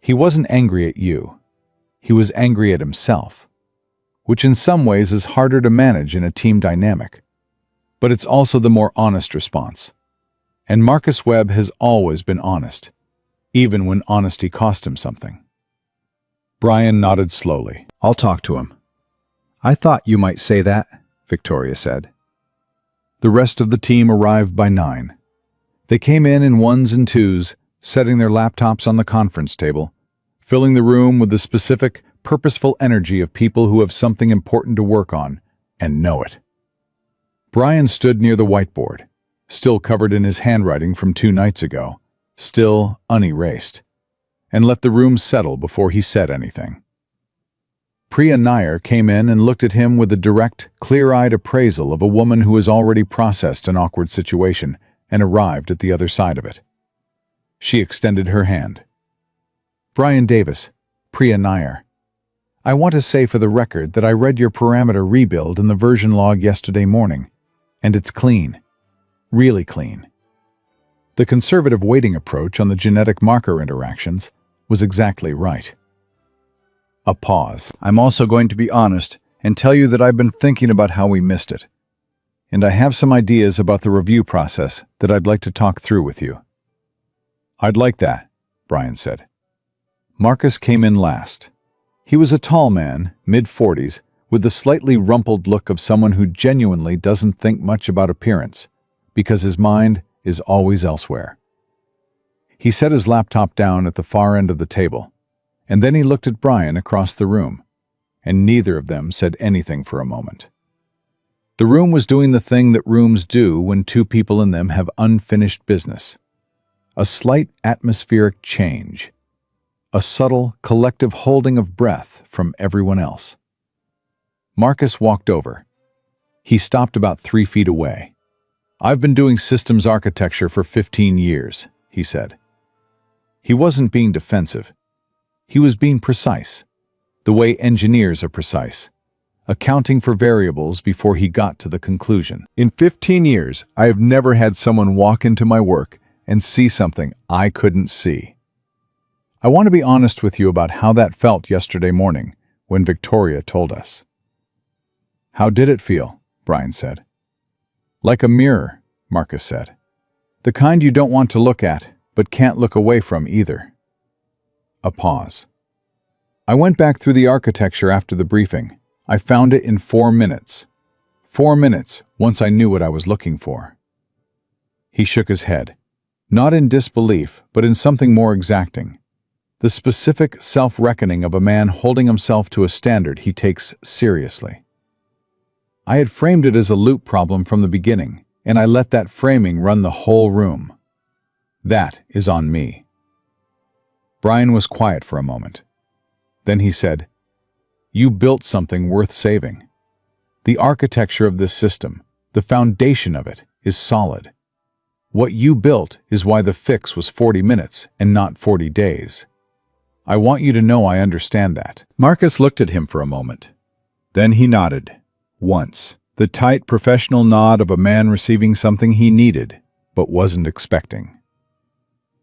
Speaker 1: He wasn't angry at you. He was angry at himself, which in some ways is harder to manage in a team dynamic. But it's also the more honest response. And Marcus Webb has always been honest, even when honesty cost him something. Brian nodded slowly. I'll talk to him. I thought you might say that, Victoria said. The rest of the team arrived by 9. They came in ones and twos, setting their laptops on the conference table, filling the room with the specific, purposeful energy of people who have something important to work on and know it. Brian stood near the whiteboard, still covered in his handwriting from 2 nights ago, still unerased, and let the room settle before he said anything. Priya Nair came in and looked at him with a direct, clear-eyed appraisal of a woman who has already processed an awkward situation and arrived at the other side of it. She extended her hand. Brian Davis, Priya Nair. I want to say for the record that I read your parameter rebuild in the version log yesterday morning, and it's clean. Really clean. The conservative weighting approach on the genetic marker interactions was exactly right. A pause. I'm also going to be honest and tell you that I've been thinking about how we missed it. And I have some ideas about the review process that I'd like to talk through with you. I'd like that, Brian said. Marcus came in last. He was a tall man, mid-40s, with the slightly rumpled look of someone who genuinely doesn't think much about appearance, because his mind is always elsewhere. He set his laptop down at the far end of the table, and then he looked at Brian across the room, and neither of them said anything for a moment. The room was doing the thing that rooms do when two people in them have unfinished business. A slight atmospheric change. A subtle, collective holding of breath from everyone else. Marcus walked over. He stopped about 3 feet away. "I've been doing systems architecture for 15 years, he said. He wasn't being defensive. He was being precise, the way engineers are precise, accounting for variables before he got to the conclusion. In 15 years, I have never had someone walk into my work and see something I couldn't see. I want to be honest with you about how that felt yesterday morning when Victoria told us." "How did it feel?" Brian said. "Like a mirror," Marcus said. "The kind you don't want to look at, but can't look away from either." A pause. "I went back through the architecture after the briefing. I found it in 4 minutes. 4 minutes once I knew what I was looking for." He shook his head, not in disbelief, but in something more exacting. The specific self-reckoning of a man holding himself to a standard he takes seriously. "I had framed it as a loop problem from the beginning, and I let that framing run the whole room. That is on me." Brian was quiet for a moment. Then he said, "You built something worth saving. The architecture of this system, the foundation of it, is solid. What you built is why the fix was 40 minutes and not 40 days. I want you to know I understand that." Marcus looked at him for a moment. Then he nodded. Once, the tight professional nod of a man receiving something he needed, but wasn't expecting.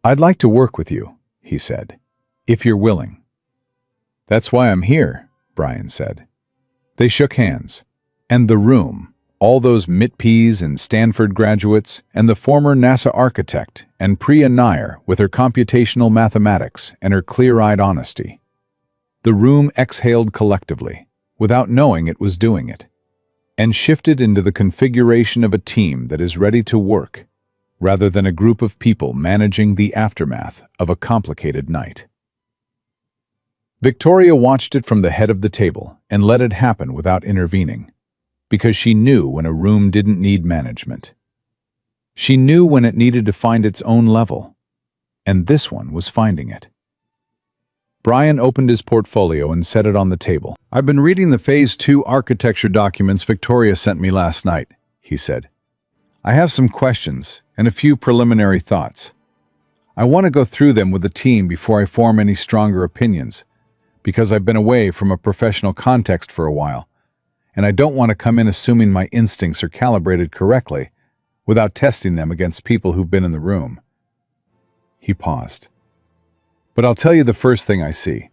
Speaker 1: "I'd like to work with you," he said, "if you're willing." "That's why I'm here," Brian said. They shook hands, and the room, all those MIT-Ps and Stanford graduates, and the former NASA architect, and Priya Nair with her computational mathematics and her clear-eyed honesty. The room exhaled collectively, without knowing it was doing it, and shifted into the configuration of a team that is ready to work, rather than a group of people managing the aftermath of a complicated night. Victoria watched it from the head of the table and let it happen without intervening, because she knew when a room didn't need management. She knew when it needed to find its own level, and this one was finding it. Brian opened his portfolio and set it on the table. "I've been reading the Phase 2 architecture documents Victoria sent me last night," he said. "I have some questions and a few preliminary thoughts. I want to go through them with the team before I form any stronger opinions, because I've been away from a professional context for a while, and I don't want to come in assuming my instincts are calibrated correctly without testing them against people who've been in the room." He paused. "But I'll tell you the first thing I see,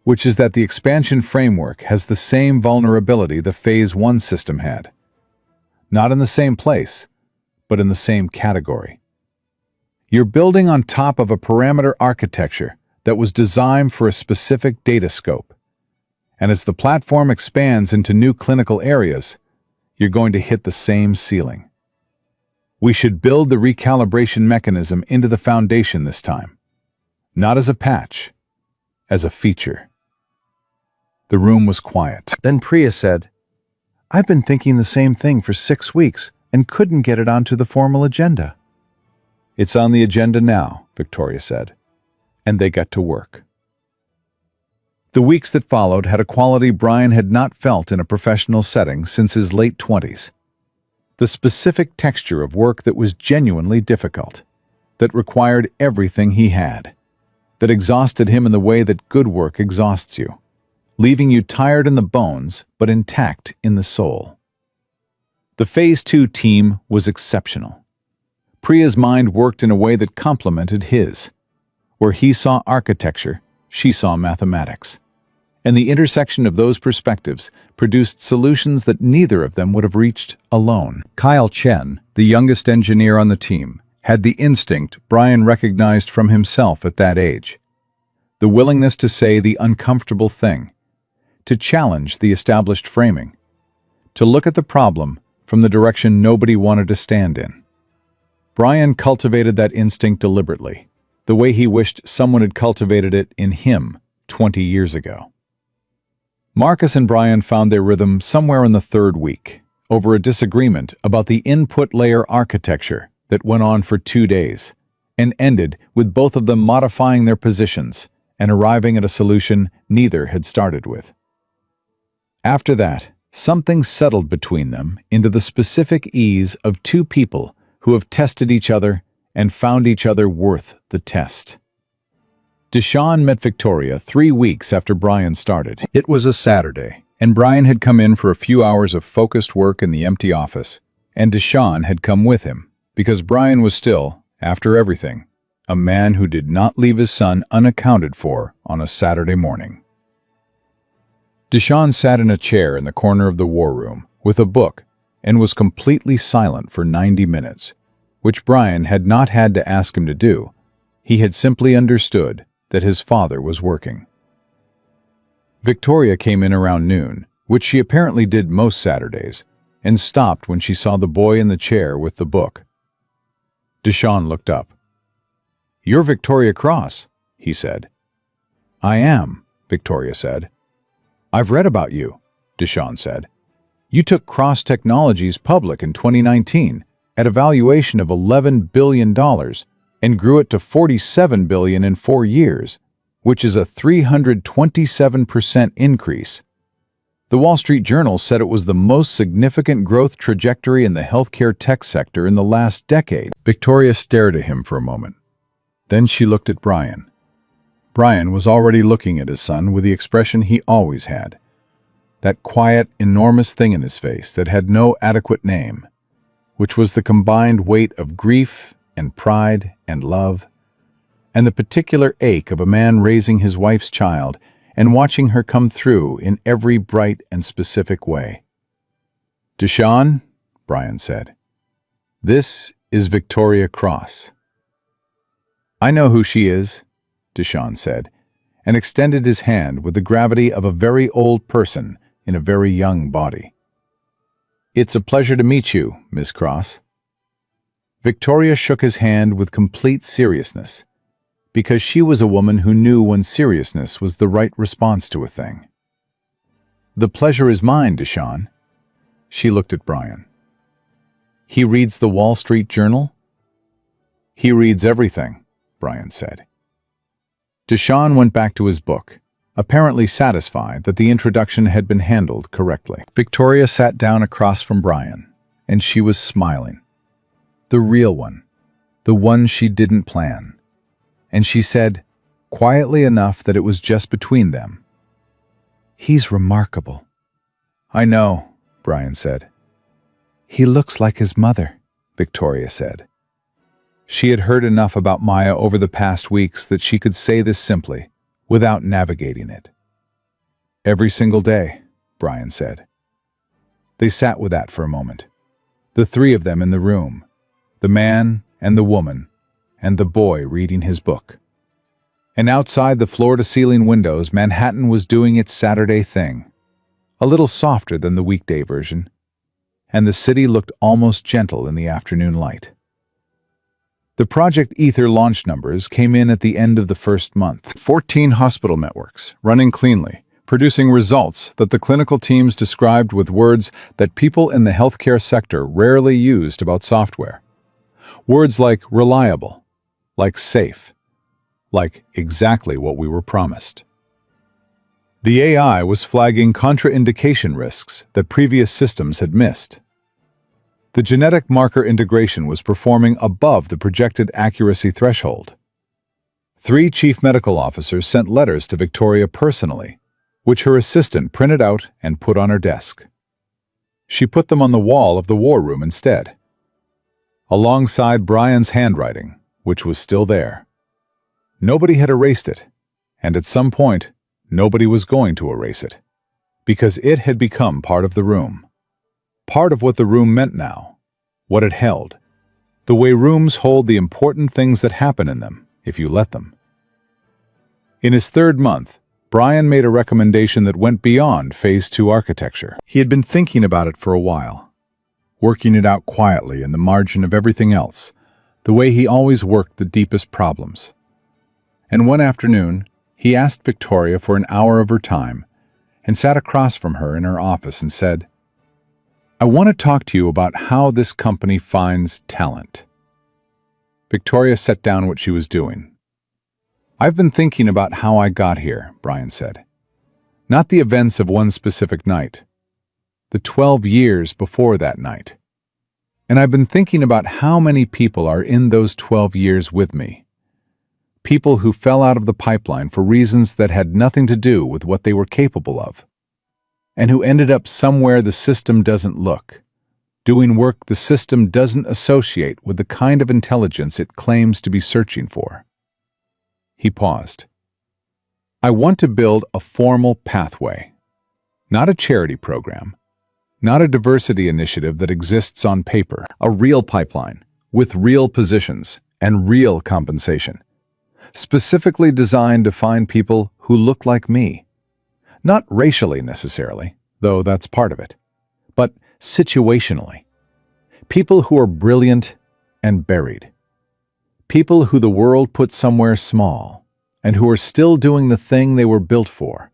Speaker 1: which is that the expansion framework has the same vulnerability the Phase 1 system had. Not in the same place, but in the same category. You're building on top of a parameter architecture that was designed for a specific data scope. And as the platform expands into new clinical areas, you're going to hit the same ceiling. We should build the recalibration mechanism into the foundation this time, not as a patch, as a feature." The room was quiet. Then Priya said, "I've been thinking the same thing for 6 weeks and couldn't get it onto the formal agenda." "It's on the agenda now," Victoria said, and they got to work. The weeks that followed had a quality Brian had not felt in a professional setting since his late 20s. The specific texture of work that was genuinely difficult, that required everything he had, that exhausted him in the way that good work exhausts you, leaving you tired in the bones but intact in the soul. The Phase 2 team was exceptional. Priya's mind worked in a way that complemented his. Where he saw architecture, she saw mathematics. And the intersection of those perspectives produced solutions that neither of them would have reached alone. Kyle Chen, the youngest engineer on the team, had the instinct Brian recognized from himself at that age. The willingness to say the uncomfortable thing, to challenge the established framing, to look at the problem from the direction nobody wanted to stand in. Brian cultivated that instinct deliberately, the way he wished someone had cultivated it in him 20 years ago. Marcus and Brian found their rhythm somewhere in the third week, over a disagreement about the input layer architecture that went on for 2 days, and ended with both of them modifying their positions and arriving at a solution neither had started with. After that, something settled between them into the specific ease of two people who have tested each other and found each other worth the test. Deshawn met Victoria 3 weeks after Brian started. It was a Saturday, and Brian had come in for a few hours of focused work in the empty office, and Deshawn had come with him, because Brian was still, after everything, a man who did not leave his son unaccounted for on a Saturday morning. Deshawn sat in a chair in the corner of the war room with a book and was completely silent for 90 minutes, which Brian had not had to ask him to do. He had simply understood that his father was working. Victoria came in around noon, which she apparently did most Saturdays, and stopped when she saw the boy in the chair with the book. Deshawn looked up. "You're Victoria Cross," he said. "I am," Victoria said. "I've read about you," Deshawn said. "You took Cross Technologies public in 2019 at a valuation of $11 billion and grew it to $47 billion in 4 years, which is a 327% increase. The Wall Street Journal said it was the most significant growth trajectory in the healthcare tech sector in the last decade." Victoria stared at him for a moment. Then she looked at Brian. Brian was already looking at his son with the expression he always had. That quiet, enormous thing in his face that had no adequate name, which was the combined weight of grief and pride and love, and the particular ache of a man raising his wife's child and watching her come through in every bright and specific way. "Deshawn," Brian said, "this is Victoria Cross." "I know who she is," Deshawn said, and extended his hand with the gravity of a very old person in a very young body. "It's a pleasure to meet you, Miss Cross." Victoria shook his hand with complete seriousness, because she was a woman who knew when seriousness was the right response to a thing. "The pleasure is mine, Deshawn." She looked at Brian. "He reads the Wall Street Journal?" "He reads everything," Brian said. Deshawn went back to his book, apparently satisfied that the introduction had been handled correctly. Victoria sat down across from Brian, and she was smiling. The real one, the one she didn't plan. And she said, quietly enough that it was just between them, "He's remarkable." "I know," Brian said. "He looks like his mother," Victoria said. She had heard enough about Maya over the past weeks that she could say this simply, without navigating it. "Every single day," Brian said. They sat with that for a moment, the three of them in the room, the man and the woman, and the boy reading his book. And outside the floor-to-ceiling windows, Manhattan was doing its Saturday thing, a little softer than the weekday version, and the city looked almost gentle in the afternoon light. The Project Ether launch numbers came in at the end of the first month. 14 hospital networks, running cleanly, producing results that the clinical teams described with words that people in the healthcare sector rarely used about software. Words like reliable, like safe, like exactly what we were promised. The AI was flagging contraindication risks that previous systems had missed. The genetic marker integration was performing above the projected accuracy threshold. 3 chief medical officers sent letters to Victoria personally, which her assistant printed out and put on her desk. She put them on the wall of the war room instead, alongside Brian's handwriting, which was still there. Nobody had erased it, and at some point, nobody was going to erase it, because it had become part of the room. Part of what the room meant now, what it held, the way rooms hold the important things that happen in them, if you let them. In his 3rd month, Brian made a recommendation that went beyond Phase 2 architecture. He had been thinking about it for a while, working it out quietly in the margin of everything else, the way he always worked the deepest problems. And one afternoon, he asked Victoria for an hour of her time and sat across from her in her office and said, "I want to talk to you about how this company finds talent." Victoria set down what she was doing. "I've been thinking about how I got here," Brian said. "Not the events of one specific night, the 12 years before that night. And I've been thinking about how many people are in those 12 years with me. People who fell out of the pipeline for reasons that had nothing to do with what they were capable of, and who ended up somewhere the system doesn't look, doing work the system doesn't associate with the kind of intelligence it claims to be searching for." He paused. "I want to build a formal pathway, not a charity program, not a diversity initiative that exists on paper, a real pipeline with real positions and real compensation, specifically designed to find people who look like me. Not racially necessarily, though that's part of it, but situationally. People who are brilliant and buried. People who the world put somewhere small and who are still doing the thing they were built for,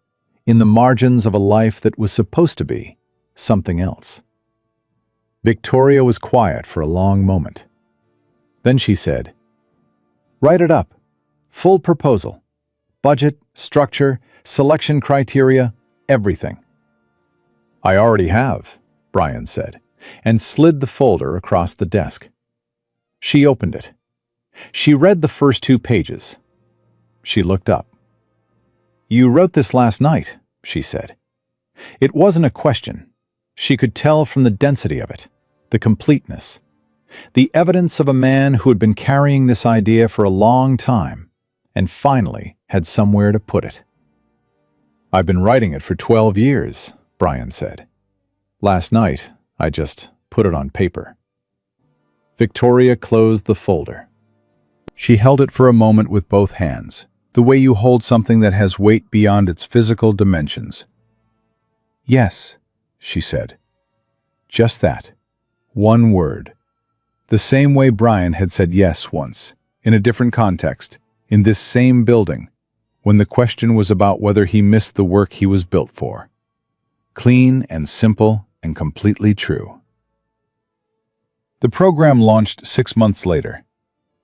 Speaker 1: in the margins of a life that was supposed to be something else." Victoria was quiet for a long moment. Then she said, "Write it up. Full proposal. Budget, structure, selection criteria, everything." "I already have," Brian said, and slid the folder across the desk. She opened it. She read the first 2 pages. She looked up. "You wrote this last night," she said. It wasn't a question. She could tell from the density of it, the completeness, the evidence of a man who had been carrying this idea for a long time and finally had somewhere to put it. "I've been writing it for 12 years, Brian said. "Last night, I just put it on paper." Victoria closed the folder. She held it for a moment with both hands, the way you hold something that has weight beyond its physical dimensions. "Yes," she said. Just that. One word. The same way Brian had said yes once, in a different context, in this same building, when the question was about whether he missed the work he was built for. Clean and simple and completely true. The program launched 6 months later.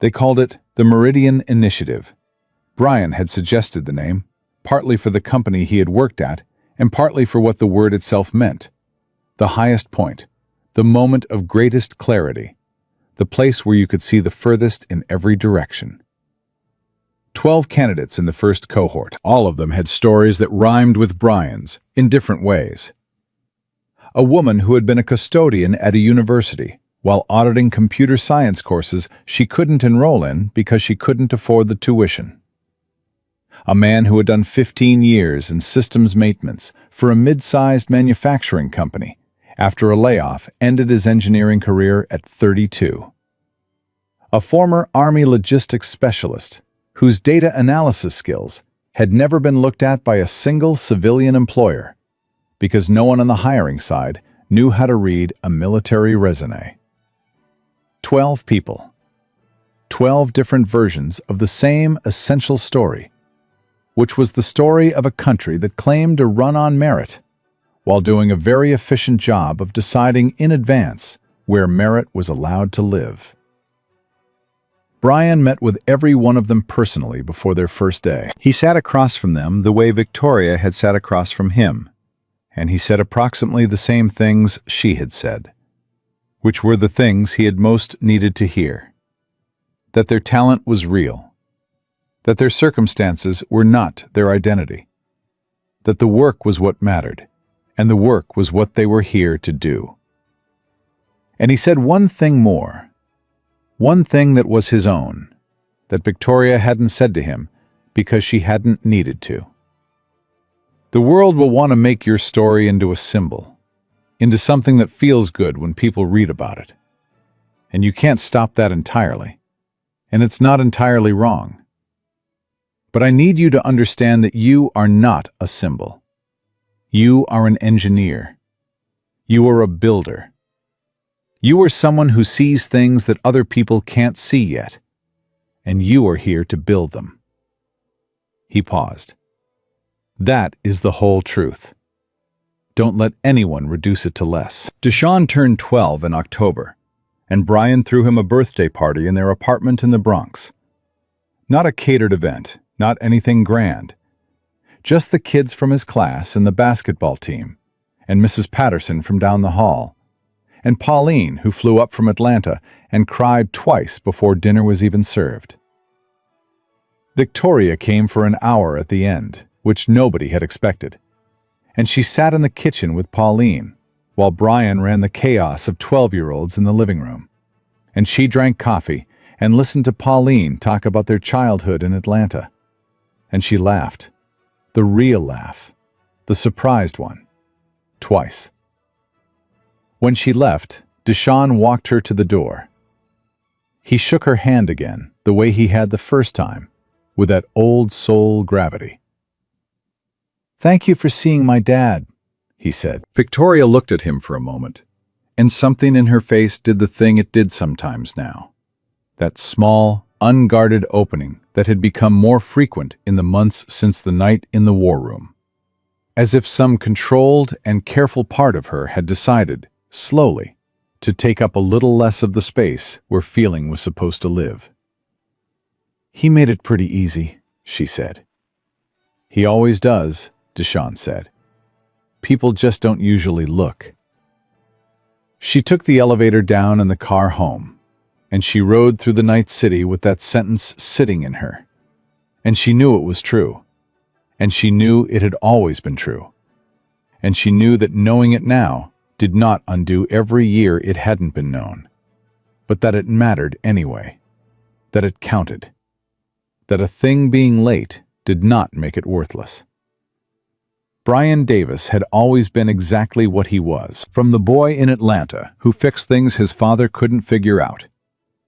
Speaker 1: They called it the Meridian Initiative. Brian had suggested the name, partly for the company he had worked at, and partly for what the word itself meant. The highest point, the moment of greatest clarity, the place where you could see the furthest in every direction. 12 candidates in the first cohort. All of them had stories that rhymed with Brian's, in different ways. A woman who had been a custodian at a university, while auditing computer science courses she couldn't enroll in because she couldn't afford the tuition. A man who had done 15 years in systems maintenance for a mid-sized manufacturing company, after a layoff ended his engineering career at 32. A former Army logistics specialist whose data analysis skills had never been looked at by a single civilian employer because no one on the hiring side knew how to read a military resume. 12 people. 12 different versions of the same essential story, which was the story of a country that claimed to run on merit, while doing a very efficient job of deciding in advance where merit was allowed to live. Brian met with every one of them personally before their first day. He sat across from them the way Victoria had sat across from him, and he said approximately the same things she had said, which were the things he had most needed to hear. That their talent was real, that their circumstances were not their identity, that the work was what mattered, and the work was what they were here to do. And he said one thing more, one thing that was his own, that Victoria hadn't said to him because she hadn't needed to. The world will want to make your story into a symbol, into something that feels good when people read about it. And you can't stop that entirely, and it's not entirely wrong. But I need you to understand that you are not a symbol. You are an engineer. You are a builder. You are someone who sees things that other people can't see yet, and you are here to build them. He paused. That is the whole truth. Don't let anyone reduce it to less. Deshaun turned 12 in October, and Brian threw him a birthday party in their apartment in the Bronx. Not a catered event, not anything grand. Just the kids from his class and the basketball team, and Mrs. Patterson from down the hall, and Pauline, who flew up from Atlanta and cried twice before dinner was even served. Victoria came for an hour at the end, which nobody had expected, and she sat in the kitchen with Pauline, while Brian ran the chaos of 12-year-olds in the living room. And she drank coffee and listened to Pauline talk about their childhood in Atlanta. And she laughed. The real laugh. The surprised one. Twice. When she left, Deshaun walked her to the door. He shook her hand again, the way he had the first time, with that old soul gravity. "Thank you for seeing my dad," he said. Victoria looked at him for a moment, and something in her face did the thing it did sometimes now. That small, unguarded opening that had become more frequent in the months since the night in the war room. As if some controlled and careful part of her had decided, slowly, to take up a little less of the space where feeling was supposed to live. "He made it pretty easy," she said. "He always does," Deshaun said. "People just don't usually look." She took the elevator down and the car home, and she rode through the night city with that sentence sitting in her. And she knew it was true. And she knew it had always been true. And she knew that knowing it now did not undo every year it hadn't been known, but that it mattered anyway, that it counted, that a thing being late did not make it worthless. Brian Davis had always been exactly what he was, from the boy in Atlanta who fixed things his father couldn't figure out,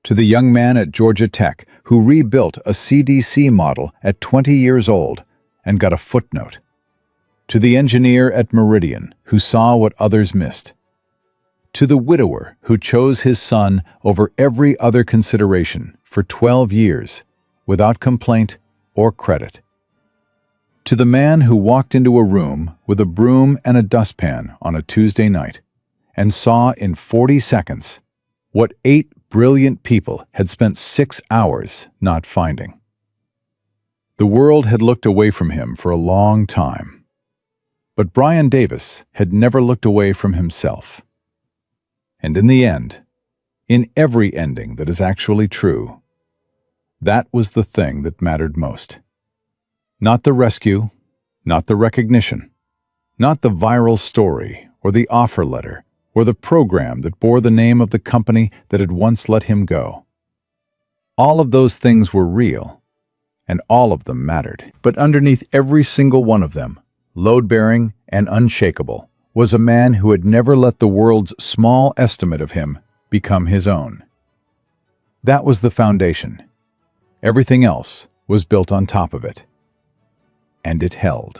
Speaker 1: to the young man at Georgia Tech who rebuilt a CDC model at 20 years old and got a footnote, to the engineer at Meridian who saw what others missed, to the widower who chose his son over every other consideration for 12 years without complaint or credit, to the man who walked into a room with a broom and a dustpan on a Tuesday night and saw in 40 seconds what 8 brilliant people had spent 6 hours not finding. The world had looked away from him for a long time, but Brian Davis had never looked away from himself. And in the end, in every ending that is actually true, that was the thing that mattered most. Not the rescue, not the recognition, not the viral story or the offer letter or the program that bore the name of the company that had once let him go. All of those things were real, and all of them mattered. But underneath every single one of them, load-bearing and unshakable, was a man who had never let the world's small estimate of him become his own. That was the foundation. Everything else was built on top of it. And it held.